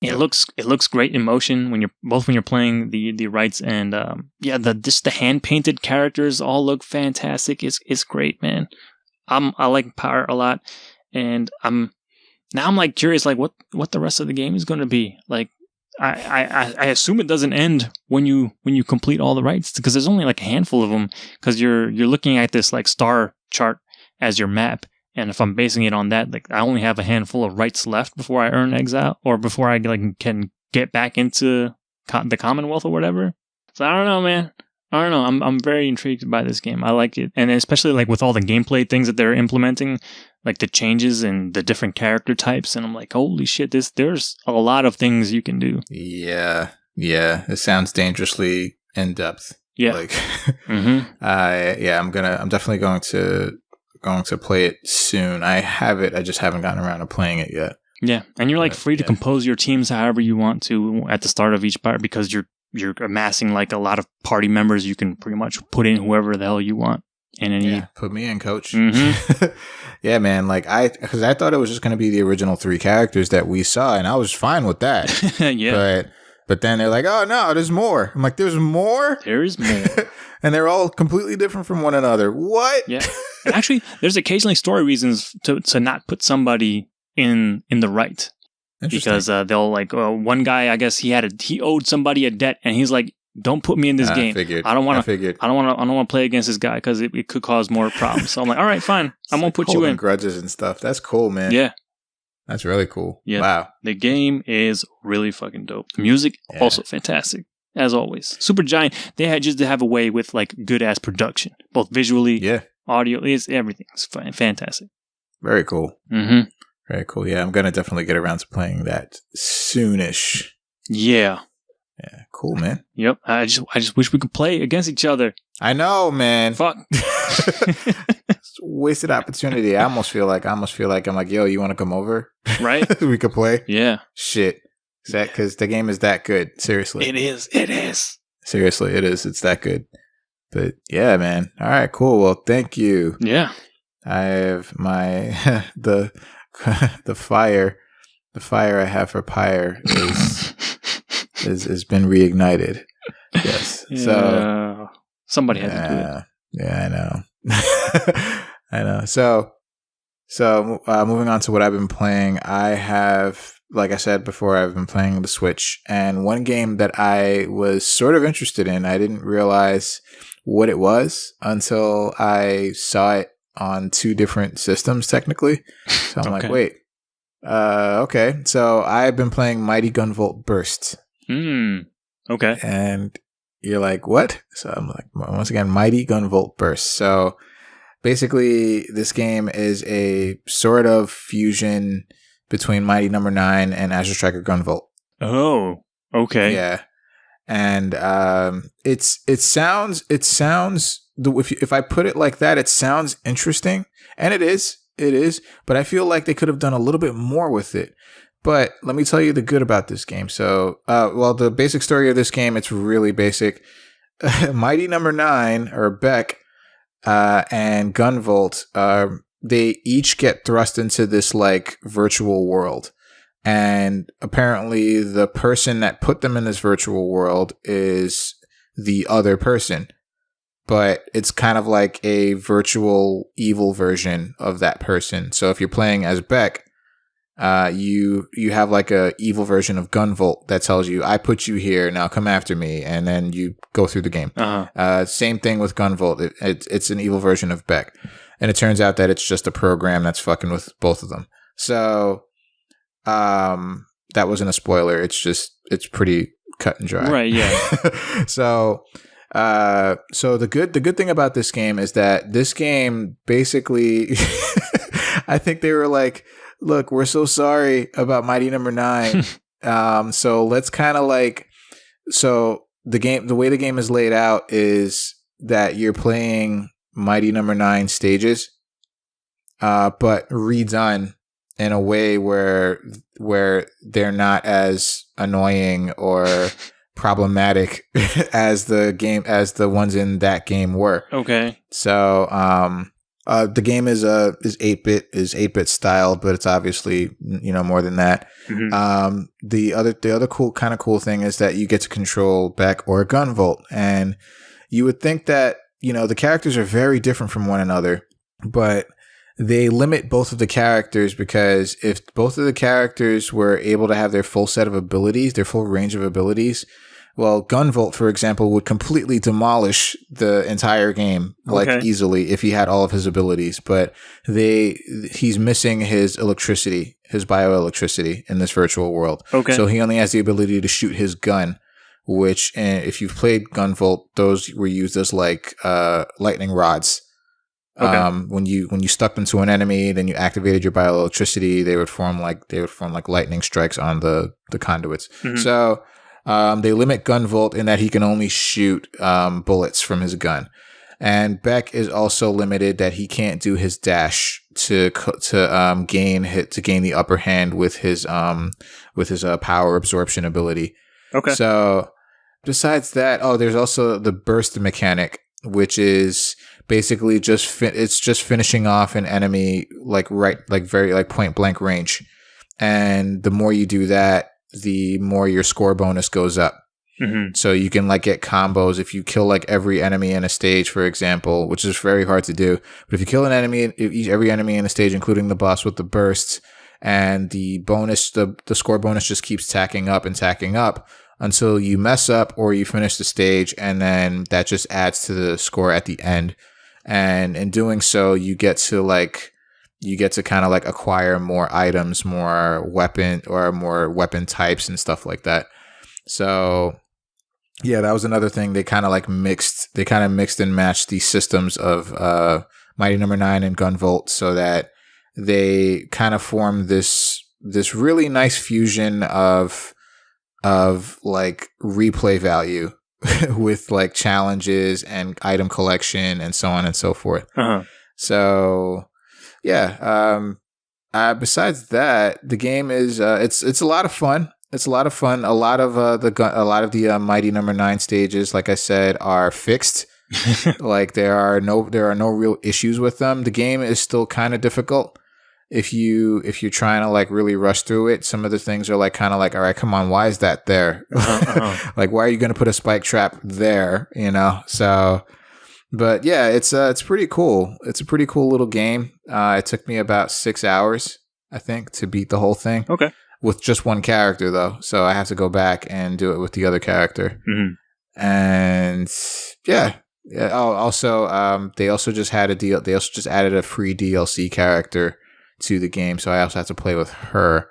It looks great in motion when you're playing the rights, and the hand painted characters all look fantastic. It's great, man. I like Pyre a lot, and I'm like curious, like what the rest of the game is going to be. Like, I assume it doesn't end when you complete all the rights, because there's only like a handful of them. Because you're looking at this like star chart as your map, and if I'm basing it on that, like I only have a handful of rights left before I earn exile, or before I like can get back into the Commonwealth or whatever. So I don't know, man. I don't know. I'm very intrigued by this game. I like it, and especially like with all the gameplay things that they're implementing, like the changes and the different character types. And I'm like, holy shit! There's a lot of things you can do. Yeah. It sounds dangerously in depth. Yeah. Like, I'm definitely going to play it soon. I have it. I just haven't gotten around to playing it yet. Yeah, and you're like free to compose your teams however you want to at the start of each part, because you're amassing like a lot of party members. You can pretty much put in whoever the hell you want. And then put me in, coach. Mm-hmm. Yeah, man. Like because I thought it was just going to be the original 3 characters that we saw, and I was fine with that. Yeah. But then they're like, oh no, there's more. I'm like, there's more? There's more. And they're all completely different from one another. What? Yeah. And actually, there's occasionally story reasons to not put somebody in the right. Because they'll like one guy, I guess he owed somebody a debt, and he's like, "Don't put me in this game. I don't want to play against this guy because it could cause more problems." So I'm like, "All right, fine. I won't put you in." Grudges and stuff. That's cool, man. Yeah, that's really cool. Yeah. Wow. The game is really fucking dope. The music also fantastic as always. Supergiant. They had just to have a way with like good ass production, both visually, audio. It's everything. It's fantastic. Very cool. Mm-hmm. Very cool. Yeah, I'm gonna definitely get around to playing that soonish. Yeah. Yeah. Cool, man. Yep. I just wish we could play against each other. I know, man. Fuck. It's a wasted opportunity. I almost feel like I'm like, yo, you want to come over? Right. We could play. Yeah. Shit. Is that because the game is that good? Seriously. It is. Seriously, it is. It's that good. But yeah, man. All right, cool. Well, thank you. Yeah. I have my the fire I have for Pyre has been reignited. Yes. Yeah. So somebody had to do it. Yeah, I know. I know. So moving on to what I've been playing, I have, like I said before, I've been playing the Switch, and one game that I was sort of interested in, I didn't realize what it was until I saw it on 2 different systems, technically. So I'm like, wait. Okay. So I've been playing Mighty Gunvolt Burst. Okay. And you're like, what? So I'm like, once again, Mighty Gunvolt Burst. So basically, this game is a sort of fusion between Mighty Number 9 and Azure Striker Gunvolt. Oh, okay. Yeah. And it sounds if I put it like that, it sounds interesting, and it is, but I feel like they could have done a little bit more with it. But let me tell you the good about this game. So, the basic story of this game, it's really basic. Mighty Number 9, or Beck, and Gunvolt, they each get thrust into this like virtual world. And apparently the person that put them in this virtual world is the other person. But it's kind of like a virtual evil version of that person. So if you're playing as Beck, you have like a evil version of Gunvolt that tells you, I put you here, now come after me. And then you go through the game. Same thing with Gunvolt. It's an evil version of Beck. And it turns out that it's just a program that's fucking with both of them. So that wasn't a spoiler. It's pretty cut and dry. Right, yeah. So the good thing about this game is that this game basically I think they were like, look, we're so sorry about Mighty Number 9. So let's kind of like, so the way the game is laid out is that you're playing Mighty Number 9 stages, but redone in a way where they're not as annoying or problematic as the ones in that game were. Okay. So the game is 8-bit style, but it's obviously more than that. Mm-hmm. The other cool thing is that you get to control Beck or Gunvolt, and you would think that the characters are very different from one another, but they limit both of the characters, because if both of the characters were able to have their full set of abilities, their full range of abilities, well, Gunvolt, for example, would completely demolish the entire game, easily, if he had all of his abilities. But he's missing his electricity, his bioelectricity in this virtual world. Okay. So he only has the ability to shoot his gun, which, if you've played Gunvolt, those were used as like lightning rods. Okay. When you stuck them to an enemy, then you activated your bioelectricity, they would form like lightning strikes on the conduits. Mm-hmm. So they limit Gunvolt in that he can only shoot bullets from his gun, and Beck is also limited that he can't do his dash to gain the upper hand with his power absorption ability. Okay. So besides that, there's also the burst mechanic. which is basically it's just finishing off an enemy very point blank range. And the more you do that, the more your score bonus goes up. Mm-hmm. So you can like get combos if you kill like every enemy in a stage, for example, which is very hard to do. But if you kill every enemy in a stage, including the boss with the bursts, and the bonus, the score bonus just keeps tacking up until you mess up or you finish the stage, and then that just adds to the score at the end. And in doing so, you get to kind of like acquire more items, more weapon types and stuff like that. So yeah, that was another thing. They kind of mixed and matched the systems of Mighty No. 9 and Gunvolt, so that they kind of formed this really nice fusion of like replay value with like challenges and item collection and so on and so forth. Uh-huh. So yeah, besides that, the game is it's a lot of fun. It's a lot of fun. A lot of the Mighty No. 9 stages, like I said, are fixed. Like there are no real issues with them. The game is still kind of difficult if you're trying to like really rush through it. Some of the things are like kind of like, all right, come on, why is that there? Like, why are you going to put a spike trap there? You know, so. But yeah, it's pretty cool. It's a pretty cool little game. It took me about 6 hours, I think, to beat the whole thing. Okay. With just one character, though, so I have to go back and do it with the other character. Mm-hmm. And yeah. Oh, also, they also just had They also just added a free DLC character to the game, so I also have to play with her.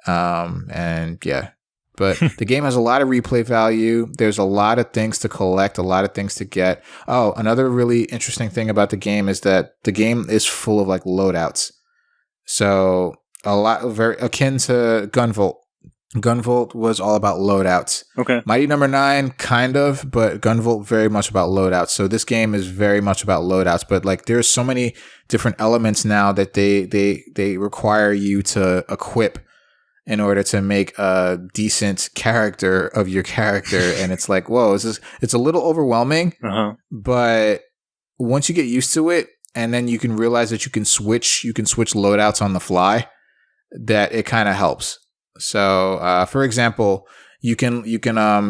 And yeah, but the game has a lot of replay value. There's a lot of things to collect, a lot of things to get. Oh, another really interesting thing about the game is that the game is full of like loadouts. So. A lot very akin to Gunvolt. Gunvolt was all about loadouts. Okay. Mighty No. 9, kind of, but Gunvolt very much about loadouts. So this game is very much about loadouts, but like there's so many different elements now that they require you to equip in order to make a decent character of your character. And it's like, whoa, it's a little overwhelming. Uh-huh. But once you get used to it, and then you can realize that you can switch loadouts on the fly, that it kind of helps. So, for example, you can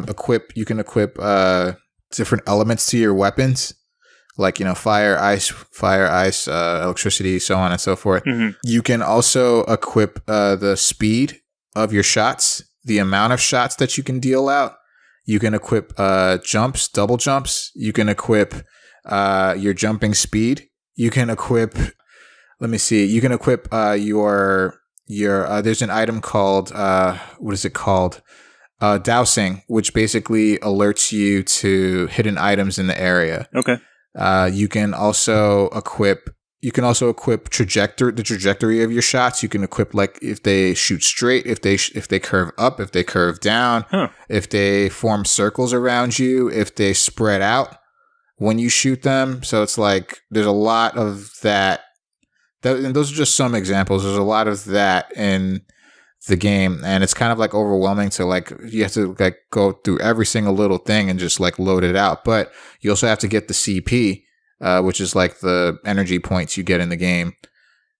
equip different elements to your weapons, like, you know, fire, ice, electricity, so on and so forth. Mm-hmm. You can also equip the speed of your shots, the amount of shots that you can deal out. You can equip jumps, double jumps. You can equip your jumping speed. You can equip. Let me see. You can equip your there's an item called what is it called? Dousing, which basically alerts you to hidden items in the area. Okay. You can also equip the trajectory of your shots. You can equip like if they shoot straight, if they curve up, if they curve down, if they form circles around you, if they spread out when you shoot them. So it's like there's a lot of that. And those are just some examples. There's a lot of that in the game, and it's kind of like overwhelming to like, you have to like go through every single little thing and just like load it out. But you also have to get the CP, which is like the energy points you get in the game,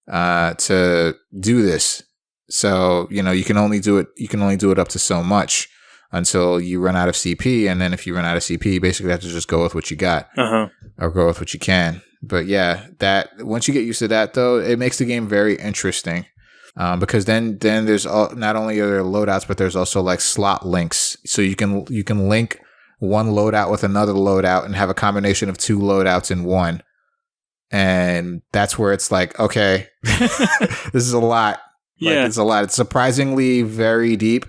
to do this. So, you know, you can only do it up to so much until you run out of CP. And then if you run out of CP, you basically have to just go with what you got, or go with what you can. But yeah, that once you get used to that, though, it makes the game very interesting, because then there's not only are there loadouts, but there's also like slot links. So you can link one loadout with another loadout and have a combination of two loadouts in one, and that's where it's like, okay, this is a lot. Yeah, like, it's a lot. It's surprisingly very deep.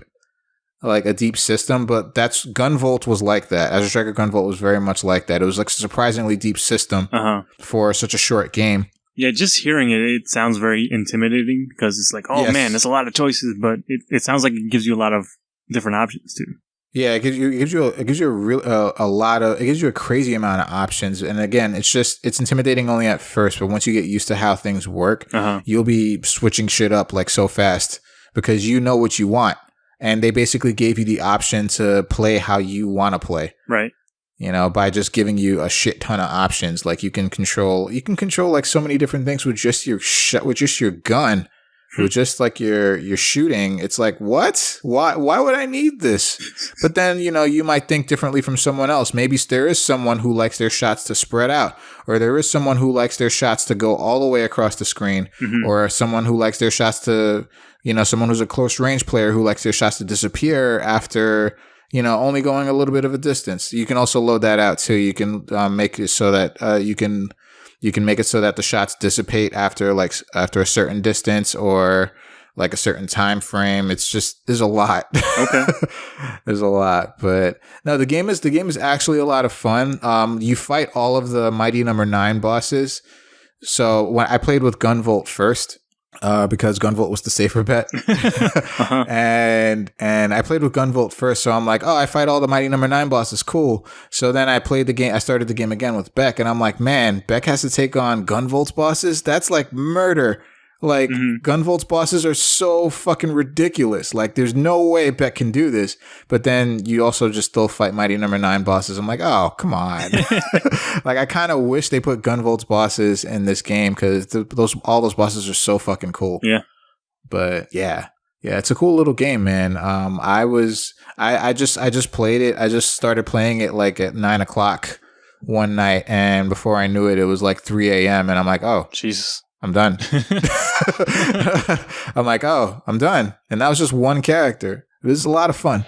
Like a deep system, but Gunvolt was like that. Azure Striker Gunvolt was very much like that. It was like a surprisingly deep system for such a short game. Yeah, just hearing it sounds very intimidating, because it's like, oh man, there's a lot of choices, but it sounds like it gives you a lot of different options too. Yeah, it gives you a crazy amount of options, and again, it's intimidating only at first, but once you get used to how things work, you'll be switching shit up like so fast because you know what you want. And they basically gave you the option to play how you want to play. Right. by just giving you a shit ton of options. Like you can control like so many different things with just your gun. With just like your shooting. It's like, what? Why would I need this? But then, you might think differently from someone else. Maybe there is someone who likes their shots to spread out, or there is someone who likes their shots to go all the way across the screen, or someone who likes their shots to, someone who's a close range player who likes their shots to disappear after, only going a little bit of a distance. You can also load that out too. You can make it so that you can make it so that the shots dissipate after a certain distance or like a certain time frame. It's just, there's a lot. Okay. There's a lot, but no, the game is actually a lot of fun. You fight all of the Mighty number 9 bosses. So when I played with Gunvolt first, because Gunvolt was the safer bet. And I played with Gunvolt first, so I'm like, oh, I fight all the Mighty number 9 bosses, cool. So then I started the game again with Beck, and I'm like, man, Beck has to take on Gunvolt's bosses? That's like murder. Like, Gunvolt's bosses are so fucking ridiculous. Like, there's no way Beck can do this. But then you also just still fight Mighty number 9 bosses. I'm like, oh, come on. Like, I kind of wish they put Gunvolt's bosses in this game because all those bosses are so fucking cool. Yeah. But yeah, it's a cool little game, man. I just played it. I just started playing it like at 9:00 one night, and before I knew it, it was like 3 a.m. and I'm like, oh, Jesus. I'm done. I'm like, oh, I'm done. And that was just one character. It was a lot of fun.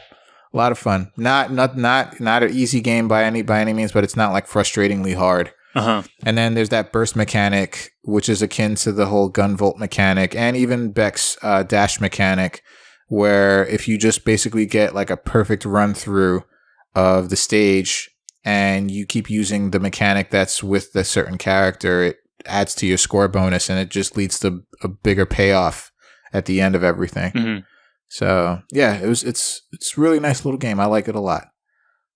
Not an easy game by any means, but it's not like frustratingly hard. And then there's that burst mechanic, which is akin to the whole Gunvolt mechanic and even Beck's dash mechanic, where if you just basically get like a perfect run through of the stage and you keep using the mechanic that's with the certain character, it adds to your score bonus, and it just leads to a bigger payoff at the end of everything. So yeah, it's a really nice little game. I like it a lot.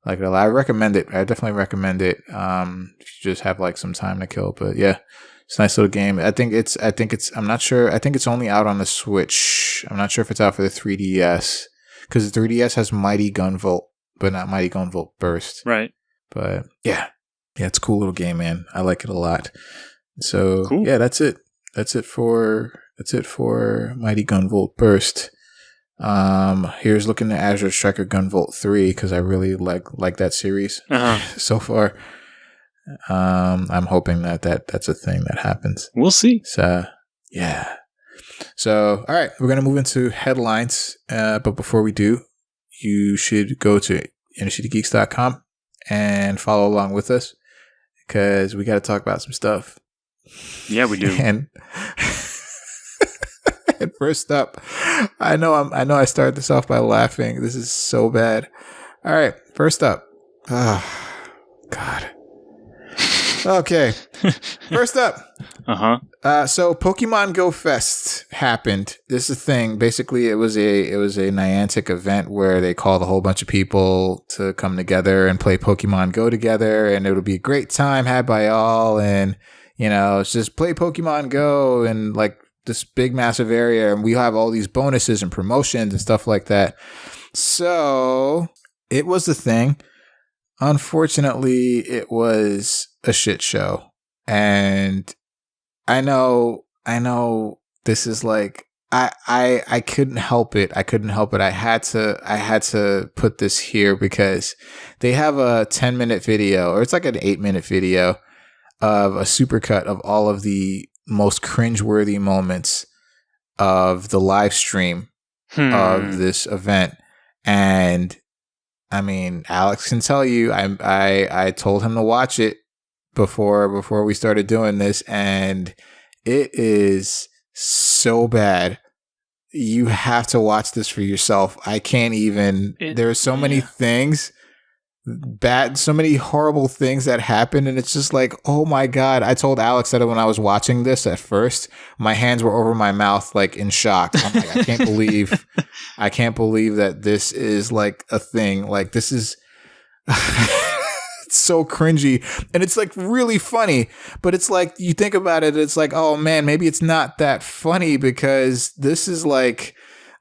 I recommend it. I definitely recommend it. If you just have like some time to kill. But yeah, it's a nice little game. I'm not sure. I think it's only out on the Switch. I'm not sure if it's out for the 3DS, because the 3DS has Mighty Gunvolt, but not Mighty Gunvolt Burst. Right. But yeah, it's a cool little game, man. I like it a lot. So cool. Yeah, that's it. That's it for Mighty Gunvolt Burst. Here's looking at Azure Striker Gunvolt 3 because I really like that series so far. I'm hoping that's a thing that happens. We'll see. So yeah. So all right, we're gonna move into headlines. But before we do, you should go to innercitygeeks.com and follow along with us because we got to talk about some stuff. Yeah, we do. And first up, I know I started this off by laughing. This is so bad. All right, first up. Oh, God. Okay. First up. So Pokemon Go Fest happened. This is a thing. Basically, it was a Niantic event where they called a whole bunch of people to come together and play Pokemon Go together, and it'll be a great time had by all. And it's just play Pokemon Go and like this big massive area, and we have all these bonuses and promotions and stuff like that. So it was the thing. Unfortunately, it was a shit show. And I know this is like I couldn't help it. I had to put this here because they have a 10-minute video, or it's like an 8-minute video of a supercut of all of the most cringeworthy moments of the live stream of this event. And I mean, Alex can tell you, I told him to watch it before we started doing this, and it is so bad. You have to watch this for yourself. I can't even. There are so many things bad, so many horrible things that happen, and it's just like, oh my God. I told Alex that when I was watching this at first, my hands were over my mouth, like in shock. I'm like, I can't believe that this is like a thing. Like, this is it's so cringy, and it's like really funny, but it's like, you think about it, it's like, oh man, maybe it's not that funny because this is like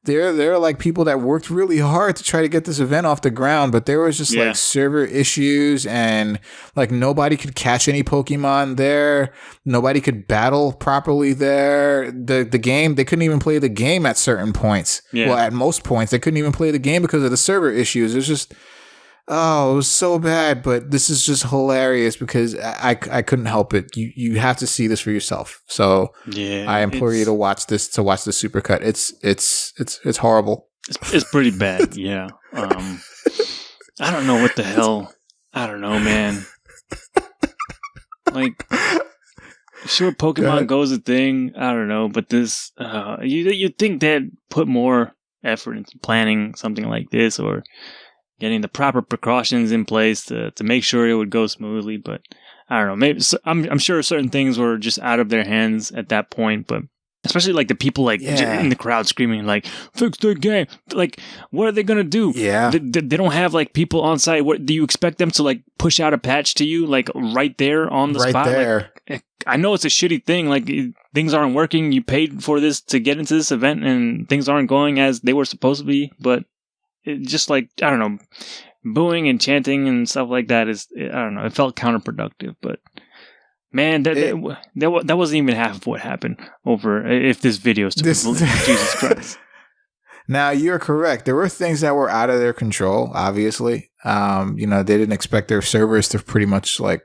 there are like people that worked really hard to try to get this event off the ground, but there was just like server issues and like nobody could catch any Pokemon there. Nobody could battle properly there. The game, they couldn't even play the game at certain points. Yeah. Well, at most points, they couldn't even play the game because of the server issues. It was just, it was so bad, but this is just hilarious because I couldn't help it. You have to see this for yourself. So I implore you to watch this supercut. It's horrible. It's pretty bad. Yeah. I don't know what the hell. I don't know, man. Like, sure, Pokemon Go's a thing. I don't know, but this, you'd think they'd put more effort into planning something like this or getting the proper precautions in place to make sure it would go smoothly. But I don't know. Maybe I'm sure certain things were just out of their hands at that point. But especially like the people like in the crowd screaming like, "Fix their game!" Like, what are they gonna do? Yeah, they don't have like people on site. What do you expect them to like push out a patch to you like right there on the spot? There. Like, I know it's a shitty thing. Like things aren't working. You paid for this to get into this event, and things aren't going as they were supposed to be. But it just like, I don't know, booing and chanting and stuff like that is, I don't know, it felt counterproductive. But man, that wasn't even half of what happened over if this video is to Jesus Christ. Now, you're correct. There were things that were out of their control, obviously. They didn't expect their servers to pretty much like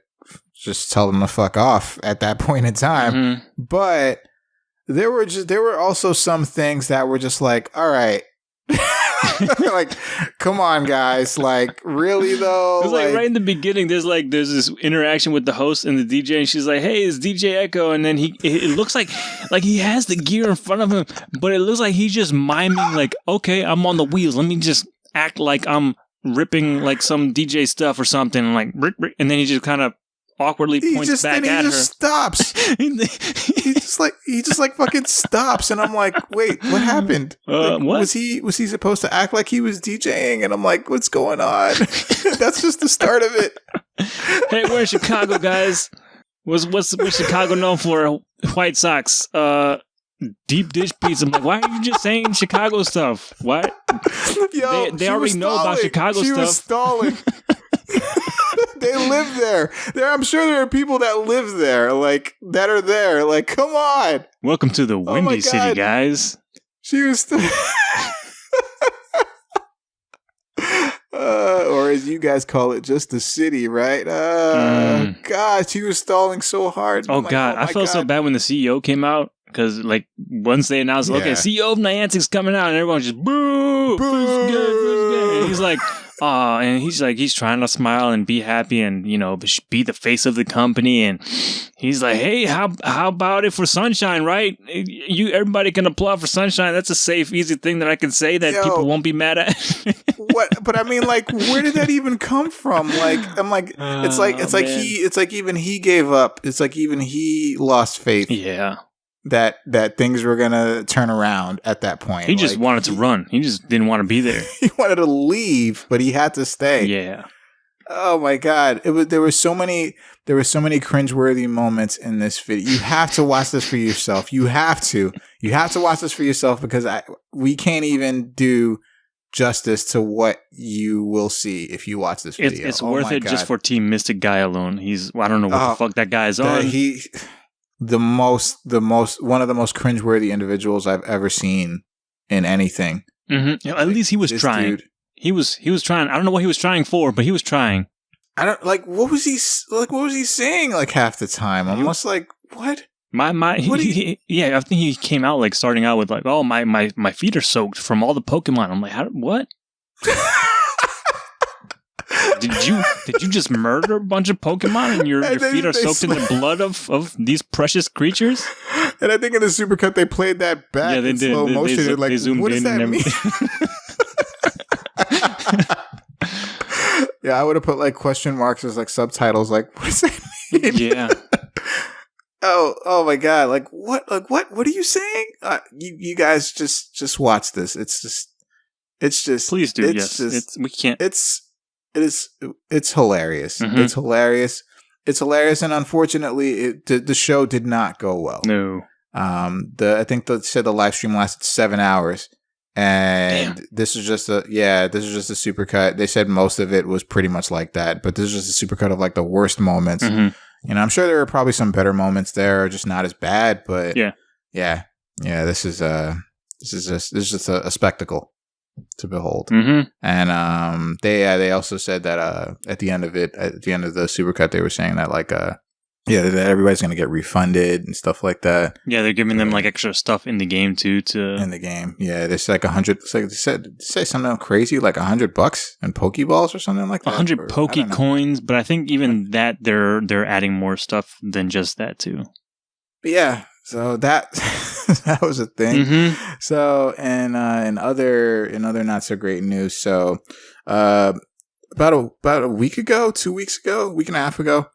just tell them to fuck off at that point in time. Mm-hmm. But there were also some things that were just like, all right. Like, come on, guys. Like, really though? It's like right in the beginning, there's this interaction with the host and the DJ, and she's like, "Hey, it's DJ Echo," and then it looks like he has the gear in front of him, but it looks like he's just miming, like, "Okay, I'm on the wheels. Let me just act like I'm ripping like some DJ stuff or something," and like, and then he just kind of awkwardly points back at her. Stops. he just fucking stops, and I'm like, wait, what happened? What was he supposed to act like he was DJing? And I'm like, what's going on? That's just the start of it. Hey, we're in Chicago, guys. What's Chicago known for? White Sox, deep dish pizza. I'm like, why are you just saying Chicago stuff? What? Yo, they already know about Chicago stuff. She was stalling. They live there. I'm sure there are people that live there, like, that are there. Like, come on. Welcome to the Windy City, guys. She was... or as you guys call it, just the city, right? God, she was stalling so hard. Oh, God. I felt so bad when the CEO came out. Because, like, once they announced, okay, CEO of Niantic's coming out, and everyone's just, boo! Boo! Good. And he's like... and he's trying to smile and be happy and, be the face of the company. And he's like, hey, how about it for Sunshine, right? Everybody can applaud for Sunshine. That's a safe, easy thing that I can say that people won't be mad at. What? But I mean, like, where did that even come from? Like, I'm like, it's like even he gave up. It's like even he lost faith. Yeah. That things were gonna turn around at that point. He just wanted to run. He just didn't want to be there. He wanted to leave, but he had to stay. Yeah. Oh my God! There were so many cringeworthy moments in this video. You have to watch this for yourself. You have to watch this for yourself because we can't even do justice to what you will see if you watch this video. It's worth it just for Team Mystic Guy alone. I don't know what the fuck that guy is on. One of the most cringeworthy individuals I've ever seen in anything. Mm-hmm. At least he was trying. Dude, he was trying. I don't know what he was trying for, but he was trying. I don't like. What was he saying? Like half the time, almost like what? I think he came out like starting out with like, oh my feet are soaked from all the Pokemon. I'm like, what? Did you just murder a bunch of Pokemon and your feet are soaked in the blood of these precious creatures? And I think in the supercut they played that back in slow motion. They zoomed what does that mean? Yeah, I would have put like question marks as like subtitles. Like, what does that mean? Yeah. Oh my God! Like what? What are you saying? You guys just watch this. It's just. Please do. We can't. It's hilarious. Mm-hmm. It's hilarious, and unfortunately, the show did not go well. No. I think they said the live stream lasted 7 hours, And this is just a supercut. They said most of it was pretty much like that, but this is just a supercut of like the worst moments. You know, I'm sure there are probably some better moments there, just not as bad. But yeah. This is just a spectacle to behold. And they also said that at the end of the supercut, they were saying that like that everybody's gonna get refunded and stuff like that. Yeah, they're giving them like extra stuff in the game too. In the game, yeah, there's like 100. It's like they say something crazy like $100 and Pokeballs or something like that. 100 Poke coins, but I think even that they're adding more stuff than just that too. But yeah, so that that was a thing. So and in other not so great news, so about a week ago, 2 weeks ago, week and a half ago,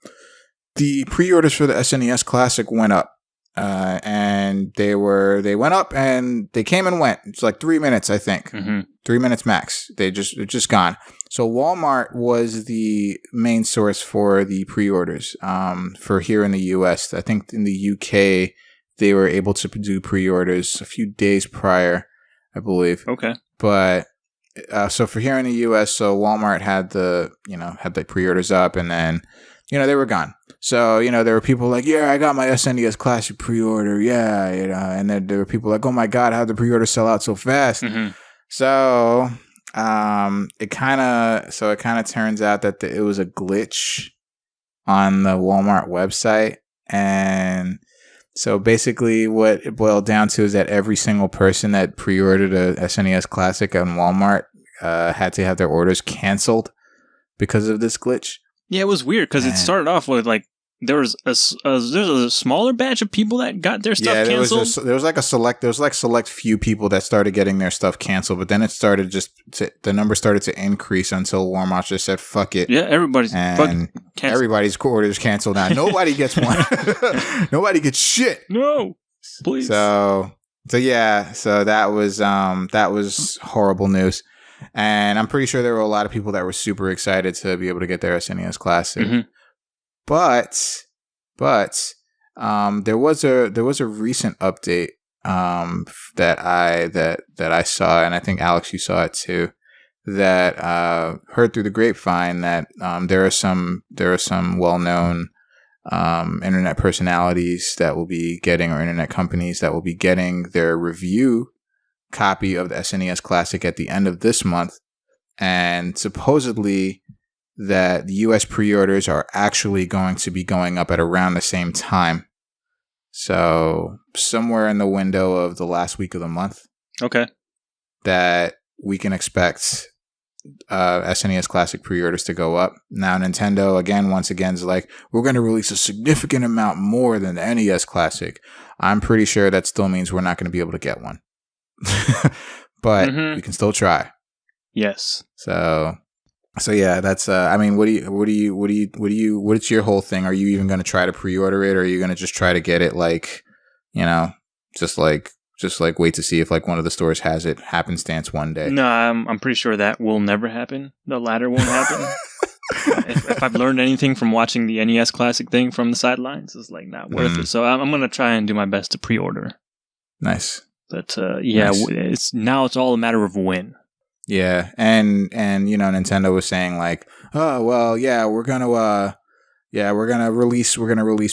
the pre-orders for the SNES Classic went up, and they went up and they came and went. It's like 3 minutes, I think, 3 minutes max. They're just gone. So Walmart was the main source for the pre-orders. For here in the US, I think in the UK they were able to do pre-orders a few days prior, I believe. Okay, but. So for here in the US, so Walmart had the pre-orders up, and then they were gone. So there were people like, yeah, I got my SNES Classic pre-order, yeah, and then there were people like, oh my god, how did the pre-order sell out so fast? So it kind of turns out that it was a glitch on the Walmart website, and so basically what it boiled down to is that every single person that pre-ordered a SNES Classic on Walmart had to have their orders canceled because of this glitch. Yeah, it was weird because it started off with like there was a smaller batch of people that got their stuff canceled. There was like select few people that started getting their stuff canceled, but then it started the number started to increase until Walmart just said fuck it. Yeah, everybody's orders canceled now. Nobody gets one. Nobody gets shit. No, please. So that was horrible news. And I'm pretty sure there were a lot of people that were super excited to be able to get their SNES Classic. But there was a recent update that I saw, and I think Alex, you saw it too. That heard through the grapevine that there are some well-known internet personalities that will be getting, or internet companies that will be getting their review copy of the SNES Classic at the end of this month, and supposedly that the US pre-orders are actually going to be going up at around the same time. So somewhere in the window of the last week of the month. Okay. That we can expect SNES Classic pre-orders to go up. Now Nintendo, once again, is like, we're going to release a significant amount more than the NES Classic. I'm pretty sure that still means we're not going to be able to get one. But we can still try. Yes. So yeah, that's I mean, what's your whole thing? Are you even going to try to pre-order it, or are you going to just try to get it like, just like wait to see if like one of the stores has it happenstance one day? No, I'm pretty sure that will never happen. The latter won't happen. if I've learned anything from watching the NES Classic thing from the sidelines, it's like not worth it. So I'm going to try and do my best to pre-order. Nice. But nice. It's all a matter of when. Yeah, and Nintendo was saying like, oh well, yeah, we're gonna release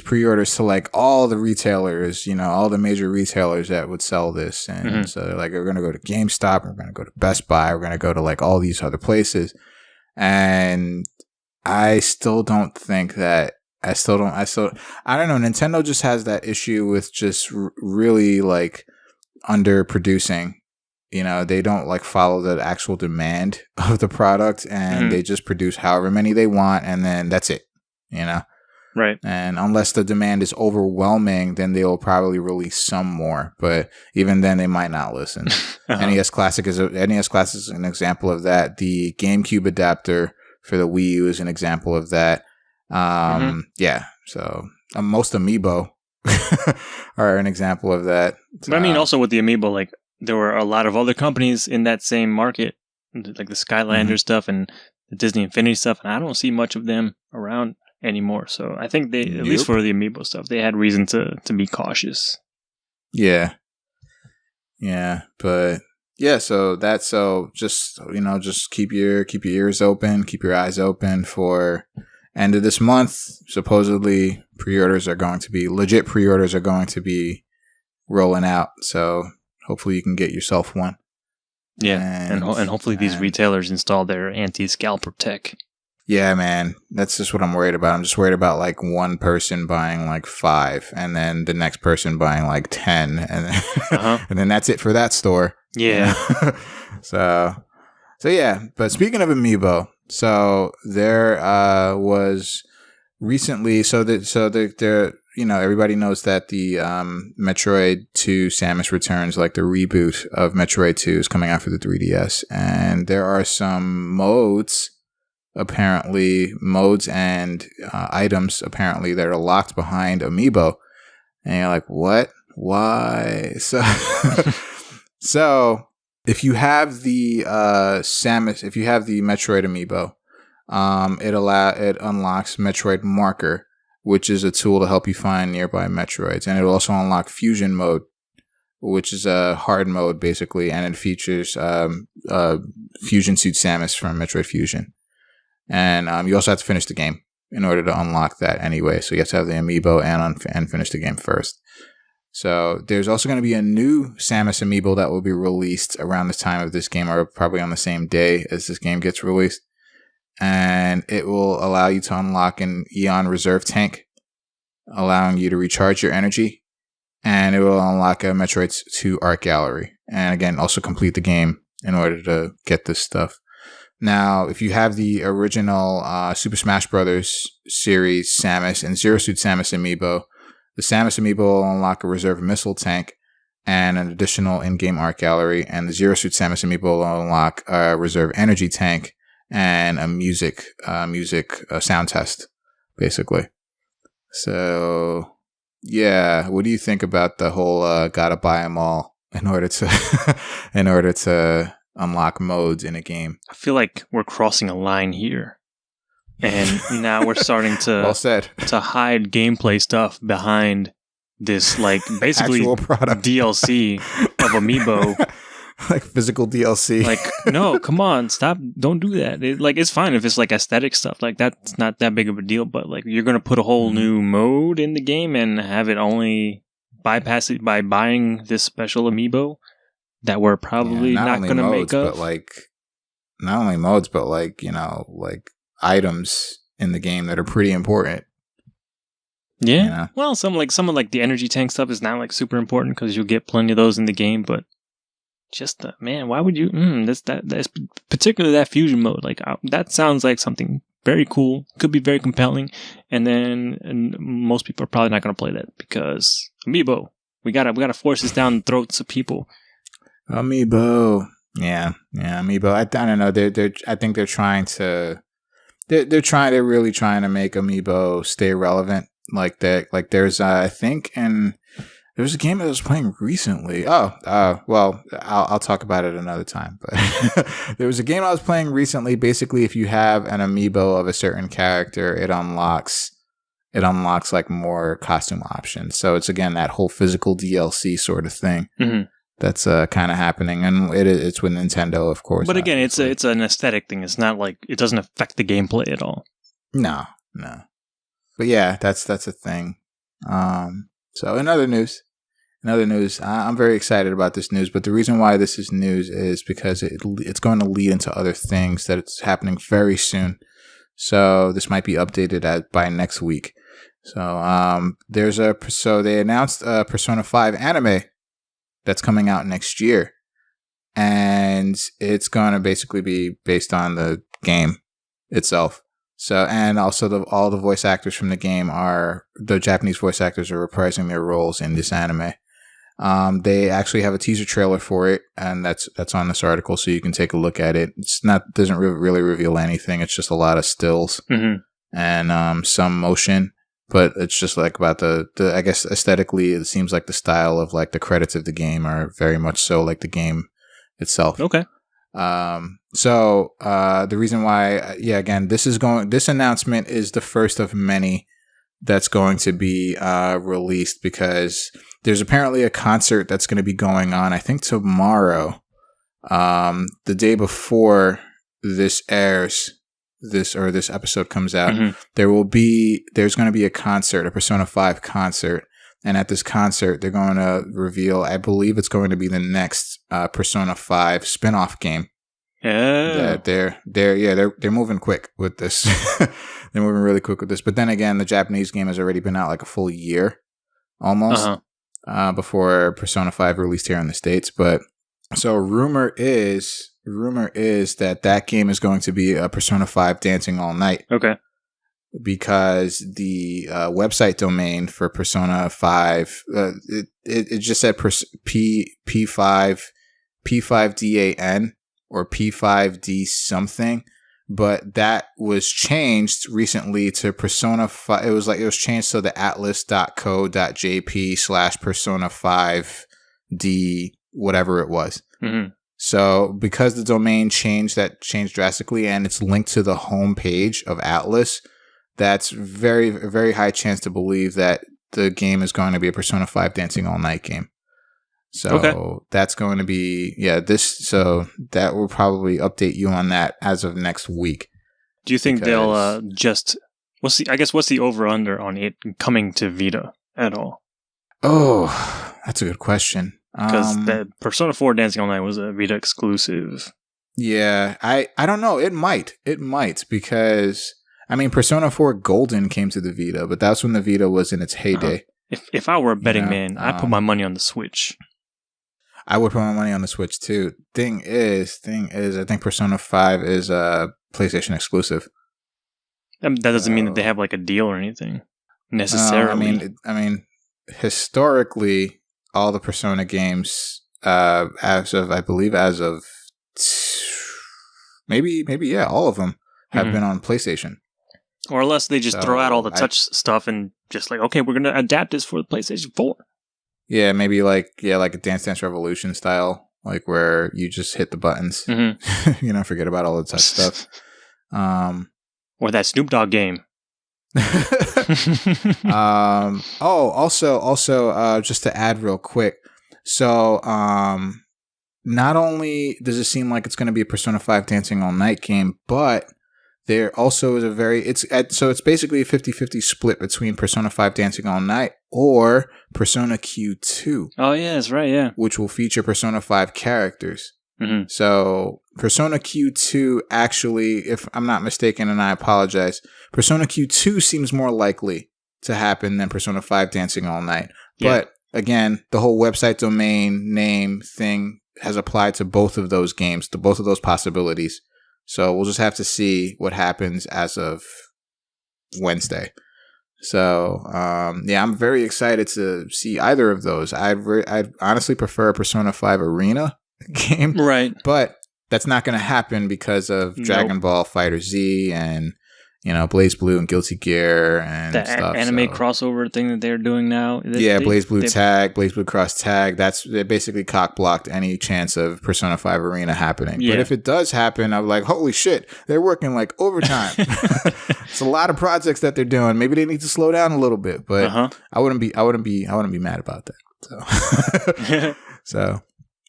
pre-orders to like all the retailers, all the major retailers that would sell this, and so they're like, we're gonna go to GameStop, we're gonna go to Best Buy, we're gonna go to like all these other places, and I still don't think that. I don't know. Nintendo just has that issue with just really like underproducing. They don't like follow the actual demand of the product, and they just produce however many they want, and then that's it. Right. And unless the demand is overwhelming, then they will probably release some more. But even then, they might not listen. NES Classic is an example of that. The GameCube adapter for the Wii U is an example of that. Yeah. So most Amiibo are an example of that. But I mean, also with the Amiibo, like there were a lot of other companies in that same market, like the Skylander stuff and the Disney Infinity stuff, and I don't see much of them around anymore. So I think they, at least for the Amiibo stuff, they had reason to be cautious. Yeah. Yeah, but yeah, so just just keep your ears open, keep your eyes open for end of this month. Supposedly pre-orders are going to be rolling out, so hopefully you can get yourself one. Yeah, and hopefully these retailers install their anti-scalper tech. Yeah, man, that's just what I'm worried about. I'm just worried about like one person buying like 5, and then the next person buying like 10, and then, and then that's it for that store. Yeah. So yeah. But speaking of Amiibo, so there was recently. Everybody knows that the Metroid 2 Samus Returns, like the reboot of Metroid 2, is coming out for the 3DS, and there are some modes and items apparently that are locked behind Amiibo, and you're like, what? Why? So if you have the Samus, if you have the Metroid Amiibo, it unlocks Metroid Marker, which is a tool to help you find nearby Metroids, and it'll also unlock Fusion Mode, which is a hard mode basically, and it features Fusion Suit Samus from Metroid Fusion. And you also have to finish the game in order to unlock that anyway. So you have to have the Amiibo and finish the game first. So there's also going to be a new Samus Amiibo that will be released around the time of this game, or probably on the same day as this game gets released. And it will allow you to unlock an Eon Reserve Tank, allowing you to recharge your energy. And it will unlock a Metroid 2 Art Gallery. And again, also complete the game in order to get this stuff. Now, if you have the original Super Smash Bros. Series Samus and Zero Suit Samus Amiibo, the Samus Amiibo will unlock a reserve missile tank and an additional in-game art gallery, and the Zero Suit Samus Amiibo will unlock a reserve energy tank and a music sound test, basically. So, yeah, what do you think about the whole gotta buy them all in order to unlock modes in a game? I feel like we're crossing a line here, and now we're starting to well said. to hide gameplay stuff behind this, like, basically DLC of Amiibo, like physical DLC. Like, no, come on, stop! Don't do that. It's fine if it's like aesthetic stuff, like that's not that big of a deal. But like, you're gonna put a whole new mode in the game and have it only bypass it by buying this special Amiibo that we're probably not going to make up. But like, not only modes, but like, like items in the game that are pretty important. Yeah. Well, some of the energy tank stuff is not like super important because you'll get plenty of those in the game. But just man, why would you? That's particularly that fusion mode. Like that sounds like something very cool. Could be very compelling. And most people are probably not going to play that because Amiibo. We gotta force this down the throats of people. Amiibo, yeah, Amiibo. I don't know. I think they're trying to. They're really trying to make Amiibo stay relevant. Like that. Like there's, I think, and there was a game that I was playing recently. Well, I'll talk about it another time. But there was a game I was playing recently. Basically, if you have an Amiibo of a certain character, it unlocks like more costume options. So it's again that whole physical DLC sort of thing. Mm-hmm. That's kind of happening, and it's with Nintendo, of course. But again, it's an aesthetic thing. It's not like it doesn't affect the gameplay at all. No. But yeah, that's a thing. So in other news, I'm very excited about this news. But the reason why this is news is because it's going to lead into other things that it's happening very soon. So this might be updated by next week. So they announced a Persona 5 anime that's coming out next year, and it's going to basically be based on the game itself. So, and also all the voice actors from the game the Japanese voice actors are reprising their roles in this anime. They actually have a teaser trailer for it, and that's on this article, so you can take a look at it. Doesn't really reveal anything. It's just a lot of stills and some motion. But it's just like about the I guess aesthetically, it seems like the style of like the credits of the game are very much so like the game itself. Okay. So the reason why, again, this announcement is the first of many that's going to be released, because there's apparently a concert that's going to be going on, I think tomorrow, The day before this airs, this episode comes out, there's going to be a concert, a Persona 5 concert. And at this concert, they're going to reveal, I believe it's going to be the next Persona 5 spin-off game. Yeah. They're moving quick with this. They're moving really quick with this. But then again, the Japanese game has already been out like a full year almost before Persona 5 released here in the States. But so rumor is that game is going to be a Persona 5 Dancing All Night. Okay. Because the website domain for Persona 5, it just said P5DAN or P5D something, but that was changed recently to Persona 5. It was changed to the atlas.co.jp/Persona 5D whatever it was. Mm-hmm. So because the domain changed drastically and it's linked to the home page of Atlas, that's very, very high chance to believe that the game is going to be a Persona 5 Dancing All Night game. So that's going to be, so that will probably update you on that as of next week. Do you think they'll what's the over-under on it coming to Vita at all? Oh, that's a good question. Because the Persona 4 Dancing All Night was a Vita exclusive. Yeah, I don't know. It might because, I mean, Persona 4 Golden came to the Vita, but that's when the Vita was in its heyday. If I were a betting man, I'd put my money on the Switch. I would put my money on the Switch too. Thing is, I think Persona 5 is a PlayStation exclusive. That doesn't mean that they have like a deal or anything necessarily. I mean, historically, all the Persona games, as of maybe all of them have been on PlayStation. Or unless they just throw out all the touch stuff and just like, okay, we're going to adapt this for the PlayStation 4. Yeah, maybe like a Dance Dance Revolution style, like where you just hit the buttons, forget about all the touch stuff. Or that Snoop Dogg game. Also, just to add real quick. So, not only does it seem like it's going to be a Persona 5 Dancing All Night game, but there also is it's basically a 50-50 split between Persona 5 Dancing All Night or Persona Q2. Oh, yeah, that's right, yeah. Which will feature Persona 5 characters. Mm-hmm. So Persona Q2 actually, if I'm not mistaken, and I apologize, Persona Q2 seems more likely to happen than Persona 5 Dancing All Night. Yeah. But again, the whole website domain name thing has applied to both of those games, to both of those possibilities. So we'll just have to see what happens as of Wednesday. So, I'm very excited to see either of those. I'd honestly prefer a Persona 5 Arena game. Right. But that's not going to happen because of Dragon Ball Fighter Z and, Blaze Blue and Guilty Gear and the stuff. Anime crossover thing that they're doing now. Blaze Blue Cross Tag. They basically cock-blocked any chance of Persona 5 Arena happening. Yeah. But if it does happen, I'm like, holy shit, they're working like overtime. It's a lot of projects that they're doing. Maybe they need to slow down a little bit, but I wouldn't be mad about that.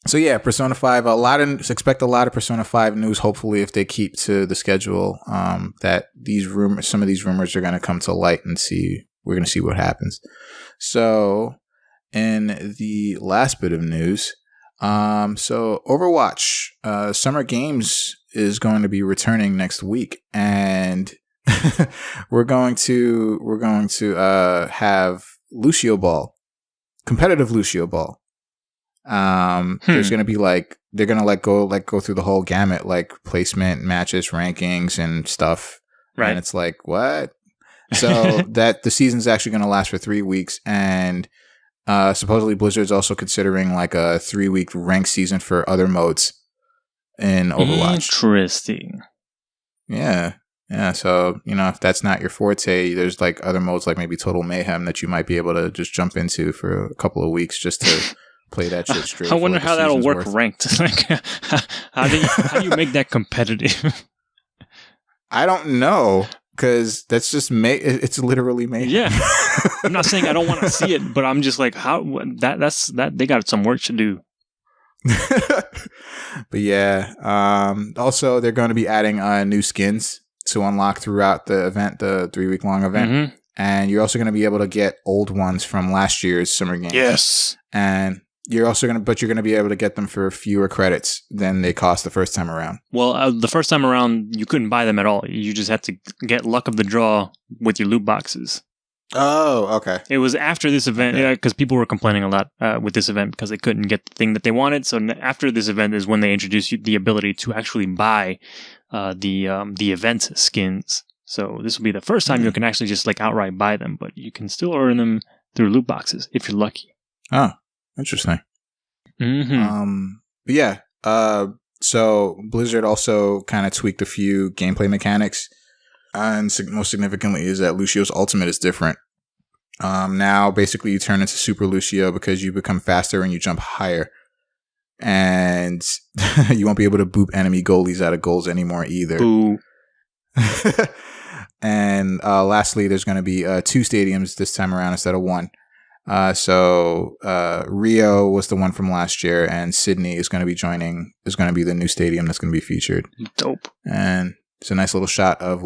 So yeah, Persona 5. Expect a lot of Persona 5 news. Hopefully, if they keep to the schedule, that some of these rumors are going to come to light, and we're going to see what happens. So, in the last bit of news, so Overwatch Summer Games is going to be returning next week, and we're going to have Lucio Ball, competitive Lucio Ball. There's going to be they're going to go through the whole gamut, like placement, matches, rankings, and stuff. Right. And it's like, what? So that the season's actually going to last for 3 weeks. And, supposedly Blizzard's also considering like a 3-week rank season for other modes in Overwatch. Interesting. Yeah. Yeah. So, if that's not your forte, there's like other modes, like maybe Total Mayhem, that you might be able to just jump into for a couple of weeks just to play that shit straight. I wonder how that'll work ranked. Like, how do you make that competitive? I don't know, because that's just it's literally mayhem. Yeah, I'm not saying I don't want to see it, but I'm just like, how that's they got some work to do. But yeah, also they're going to be adding new skins to unlock throughout the event, the 3-week long event. Mm-hmm. And you're also going to be able to get old ones from last year's Summer Games. Yes. And you're going to be able to get them for fewer credits than they cost the first time around. Well, the first time around, you couldn't buy them at all. You just had to get luck of the draw with your loot boxes. Oh, okay. It was after this event, because people were complaining a lot with this event because they couldn't get the thing that they wanted. So after this event is when they introduced you the ability to actually buy the event skins. So this will be the first time you can actually just like outright buy them, but you can still earn them through loot boxes if you're lucky. Oh, interesting. Mm-hmm. But yeah, so Blizzard also kind of tweaked a few gameplay mechanics, and most significantly is that Lucio's ultimate is different. Now, basically, you turn into Super Lucio because you become faster and you jump higher, and you won't be able to boop enemy goalies out of goals anymore either. Boo. And lastly, there's going to be 2 stadiums this time around instead of 1. So Rio was the one from last year, and Sydney is going to be be the new stadium that's going to be featured. Dope. And it's a nice little shot of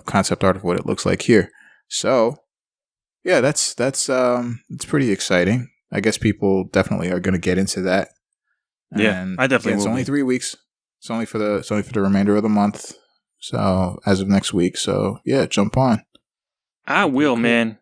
concept art of what it looks like here. So yeah, that's it's pretty exciting. I guess people definitely are going to get into that. Yeah, and I definitely. It's only 3 weeks. It's only for the remainder of the month. So as of next week. So yeah, jump on. I will, man.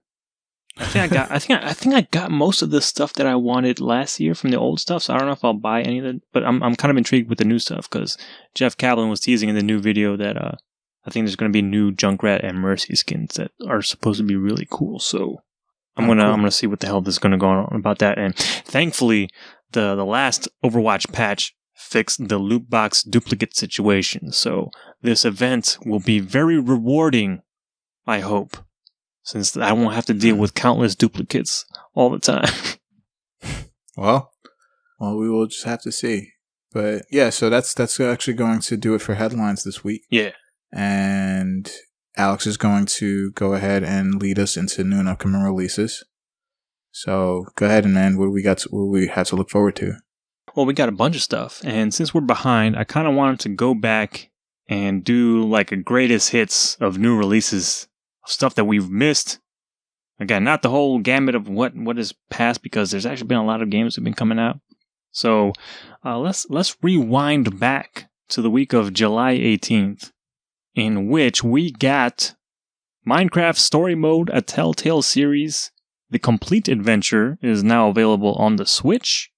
I think I got most of the stuff that I wanted last year from the old stuff. So I don't know if I'll buy any of it, but I'm kind of intrigued with the new stuff because Jeff Kaplan was teasing in the new video that I think there's going to be new Junkrat and Mercy skins that are supposed to be really cool. So I'm gonna see what the hell is going to go on about that. And thankfully, the last Overwatch patch fixed the loot box duplicate situation. So this event will be very rewarding, I hope, since I won't have to deal with countless duplicates all the time. Well, we will just have to see. But yeah, so that's actually going to do it for headlines this week. Yeah. And Alex is going to go ahead and lead us into new and upcoming releases. So go ahead, and man, what we have to look forward to. Well, we got a bunch of stuff, and since we're behind, I kind of wanted to go back and do like a greatest hits of new releases, stuff that we've missed. Again, not the whole gamut of what is past, because there's actually been a lot of games that have been coming out. So let's rewind back to the week of July 18th, in which we got Minecraft Story Mode, a Telltale series. The complete adventure is now available on the Switch.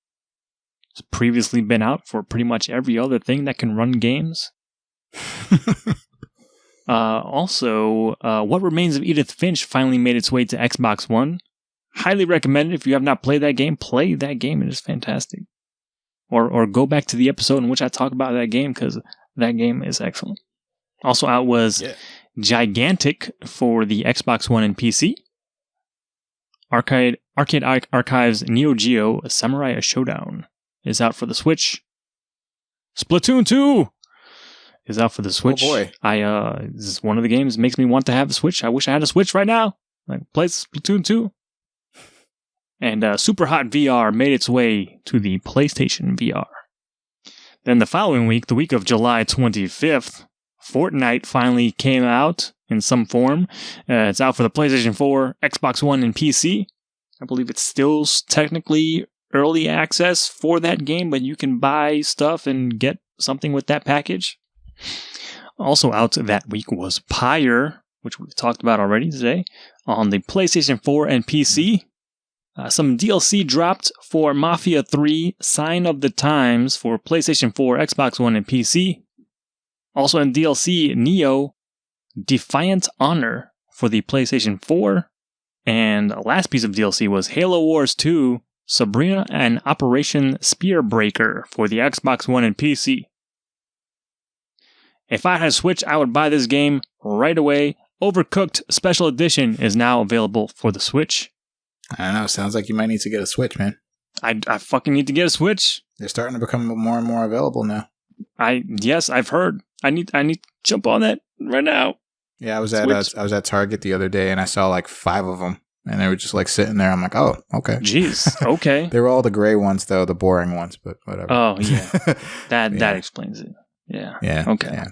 It's previously been out for pretty much every other thing that can run games. Also, What Remains of Edith Finch finally made its way to Xbox One. Highly recommended. If you have not played that game, play that game. It is fantastic. Or go back to the episode in which I talk about that game, because that game is excellent. Also out was Gigantic for the Xbox One and PC. Arcade Archives Neo Geo Samurai Showdown is out for the Switch. Splatoon 2 is out for the Switch. Oh boy. This is one of the games that makes me want to have a Switch. I wish I had a Switch right now. Like, play Splatoon 2. And Super Hot VR made its way to the PlayStation VR. Then the following week, the week of July 25th, Fortnite finally came out in some form. It's out for the PlayStation 4, Xbox One, and PC. I believe it's still technically early access for that game, but you can buy stuff and get something with that package. Also out that week was Pyre, which we've talked about already today, on the PlayStation 4 and PC. Some DLC dropped for Mafia 3 Sign of the Times for PlayStation 4, Xbox One, and PC. Also in DLC, Neo Defiant Honor for the PlayStation 4. And the last piece of DLC was Halo Wars 2 Sabrina and Operation Spearbreaker for the Xbox One and PC. If I had a Switch, I would buy this game right away. Overcooked Special Edition is now available for the Switch. I don't know. Sounds like you might need to get a Switch, man. I fucking need to get a Switch. They're starting to become more and more available now. Yes, I've heard. I need to jump on that right now. Yeah, I was at Target the other day and I saw like 5 of them And they were just like sitting there. I'm like, oh, okay. Jeez, okay. They were all the gray ones, though, the boring ones, but whatever. Oh, yeah. That explains it. Yeah. Yeah. Okay. Yeah.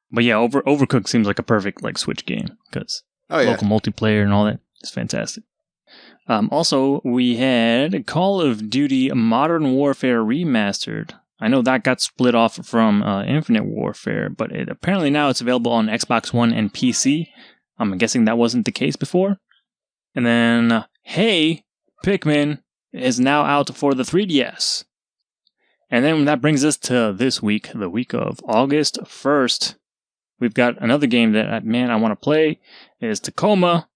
But yeah, Overcooked seems like a perfect like Switch game because local multiplayer and all that is fantastic. Also, we had Call of Duty Modern Warfare Remastered. I know that got split off from Infinite Warfare, but apparently now it's available on Xbox One and PC. I'm guessing that wasn't the case before. And then, hey, Pikmin is now out for the 3DS. And then that brings us to this week, the week of August 1st. We've got another game that, I want to play. Is Tacoma.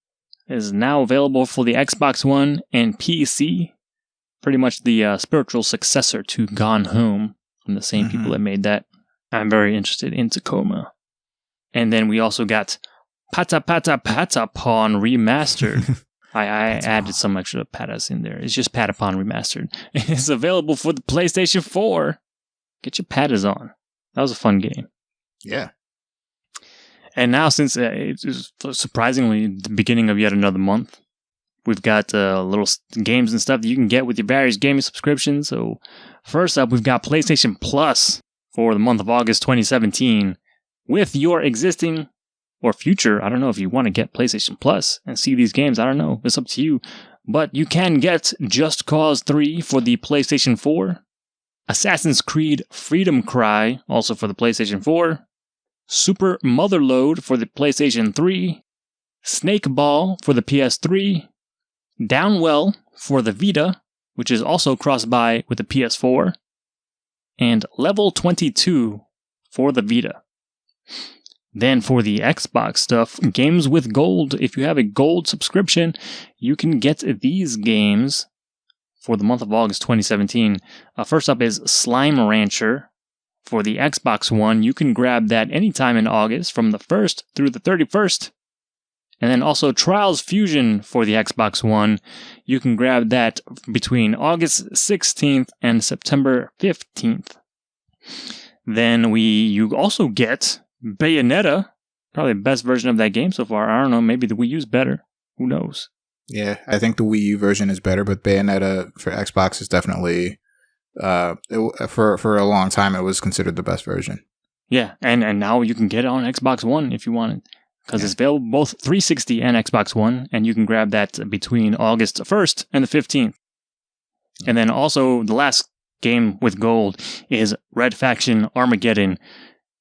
Is now available for the Xbox One and PC. Pretty much the spiritual successor to Gone Home from the same people that made that. I'm very interested in Tacoma. And then we also got Pata Pawn Remastered. I added some extra patas in there. It's just Patapon Remastered. It's available for the PlayStation 4. Get your patas on. That was a fun game. Yeah. And now, since it's surprisingly the beginning of yet another month, we've got little games and stuff that you can get with your various gaming subscriptions. So first up, we've got PlayStation Plus for the month of August 2017 with your existing or future. I don't know if you want to get PlayStation Plus and see these games. I don't know. It's up to you. But you can get Just Cause 3 for the PlayStation 4, Assassin's Creed Freedom Cry, also for the PlayStation 4, Super Motherload for the PlayStation 3, Snake Ball for the PS3, Downwell for the Vita, which is also cross-buy with the PS4, and Level 22 for the Vita. Then for the Xbox stuff, Games with Gold. If you have a gold subscription, you can get these games for the month of August 2017. First up is Slime Rancher for the Xbox One. You can grab that anytime in August from the 1st through the 31st. And then also Trials Fusion for the Xbox One. You can grab that between August 16th and September 15th. Then you also get Bayonetta, probably the best version of that game so far. I don't know, maybe the Wii U's better. Who knows? Yeah, I think the Wii U version is better, but Bayonetta for Xbox is definitely, for a long time, it was considered the best version. Yeah, and now you can get it on Xbox One if you want it, because it's available both 360 and Xbox One, and you can grab that between August 1st and the 15th. And then also, the last game with gold is Red Faction Armageddon.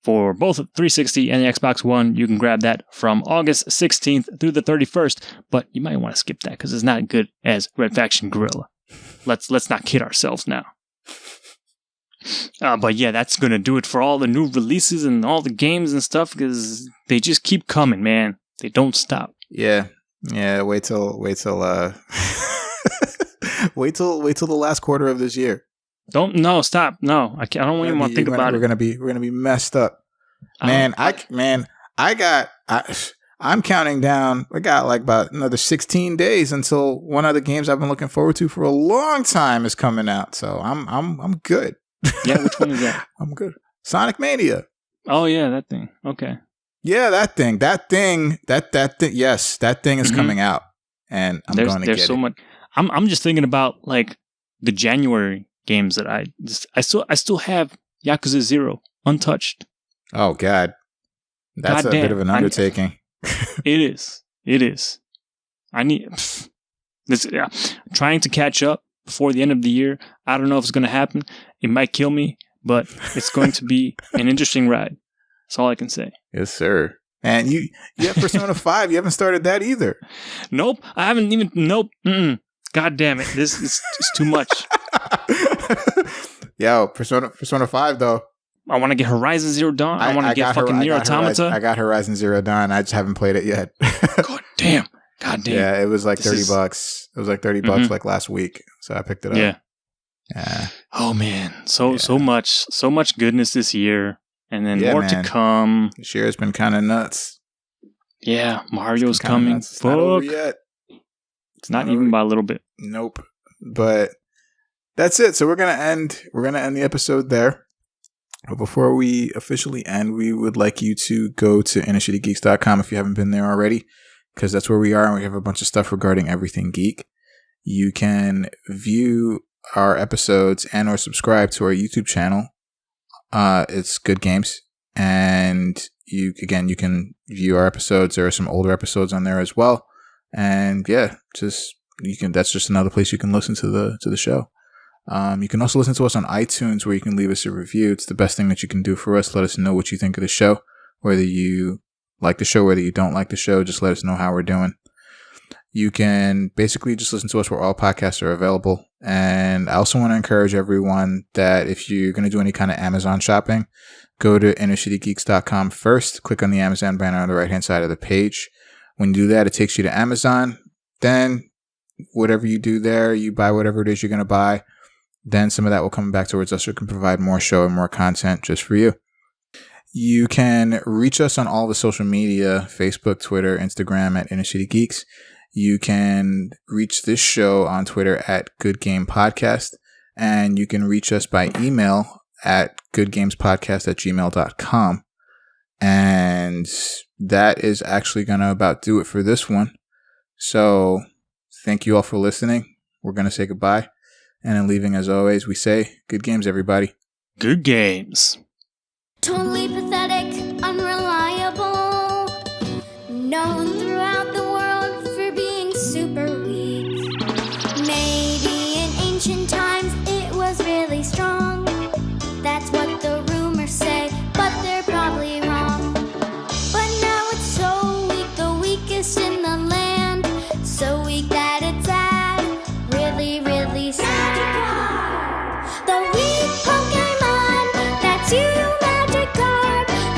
For both 360 and the Xbox One, you can grab that from August 16th through the 31st, but you might want to skip that because it's not good as Red Faction Guerrilla. Let's not kid ourselves now. But yeah, that's going to do it for all the new releases and all the games and stuff because they just keep coming, man. They don't stop. Yeah. Wait till wait till the last quarter of this year. Stop. No, I can't. I don't even want to think about it. We're gonna be messed up, man. I'm counting down. I got like about another 16 days until one of the games I've been looking forward to for a long time is coming out. So I'm good. Yeah, which one is that? I'm good. Sonic Mania. Oh yeah, that thing. Okay. Yeah, that thing. Yes, that thing is coming out, and I'm going to get it. There's so much. I'm just thinking about like the January games that I still have Yakuza 0 untouched. Oh God, that's a bit of an undertaking. It is. I need this. Trying to catch up before the end of the year. I don't know if it's going to happen. It might kill me, but it's going to be an interesting ride. That's all I can say. Yes, sir. And you have Persona 5. You haven't started that either. Nope, I haven't even. Nope. God damn it! This is too much. Yo, Persona 5 though. I want to get Horizon Zero Dawn. I want to get fucking Nier Automata. I got Horizon Zero Dawn. I just haven't played it yet. God damn. Yeah, it was like $30. It was like $30 like last week, so I picked it up. Yeah. Oh man, so much goodness this year, and then more to come. This year has been kind of nuts. Yeah, Mario's coming. It's not over yet. It's not even by a little bit. Nope. But that's it. So we're gonna end the episode there. But before we officially end, we would like you to go to innercitygeeks.com if you haven't been there already. because that's where we are, and we have a bunch of stuff regarding everything geek. You can view our episodes and or subscribe to our YouTube channel. It's Good Games, and you can view our episodes. There are some older episodes on there as well, and yeah, that's just another place you can listen to the show. You can also listen to us on iTunes, where you can leave us a review. It's the best thing that you can do for us. Let us know what you think of the show, whether you like the show, whether you don't like the show. Just let us know how we're doing. You can basically just listen to us where all podcasts are available. And I also want to encourage everyone that if you're going to do any kind of Amazon shopping, go to innercitygeeks.com first. Click on the Amazon banner on the right-hand side of the page. When you do that, it takes you to Amazon. Then whatever you do there, you buy whatever it is you're going to buy. Then some of that will come back towards us, so we can provide more show and more content just for you. You can reach us on all the social media, Facebook, Twitter, Instagram at Inner City Geeks. You can reach this show on Twitter at Good Game Podcast, and you can reach us by email at goodgamespodcast@gmail.com. And that is actually going to about do it for this one. So thank you all for listening. We're going to say goodbye. And in leaving, as always, we say, good games, everybody. Good games. Totally pathetic, unreliable, known throughout the world for being super weak. Maybe in ancient times it was really strong. That's what the rumors say, but they're probably wrong. But now it's so weak, the weakest in the land. So weak that it's sad, really, really sad. The weak Pokemon, that's you.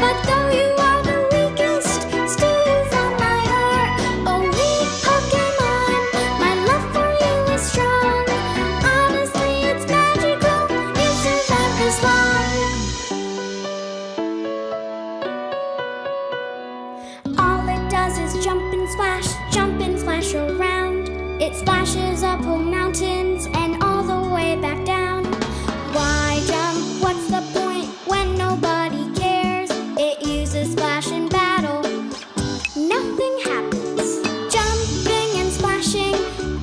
But though you are the weakest, still you found my heart. Oh, weak Pokemon, my love for you is strong. Honestly, it's magical, you survived this long. All it does is jump and splash around. It splashes up whole mountains and all the way back down. Why jump? What's the point when nobody cares? It uses splash in battle. Nothing happens. Jumping and splashing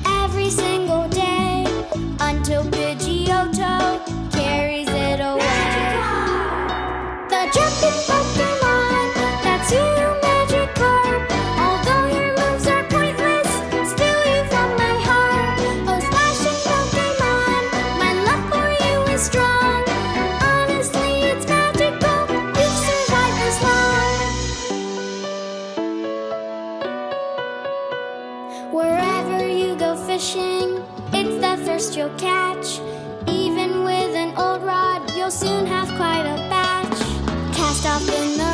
every single day until Pidgeotto carries it away. The jumping Pokemon, that's you, Magikarp. Although your moves are pointless, still you found my heart. Oh, splashing Pokemon, my love for you is strong. Honestly, it's magical, you've survived this long. Wherever you go fishing, it's the first you'll catch. Even with an old rod, you'll soon have quite a batch. Cast off in the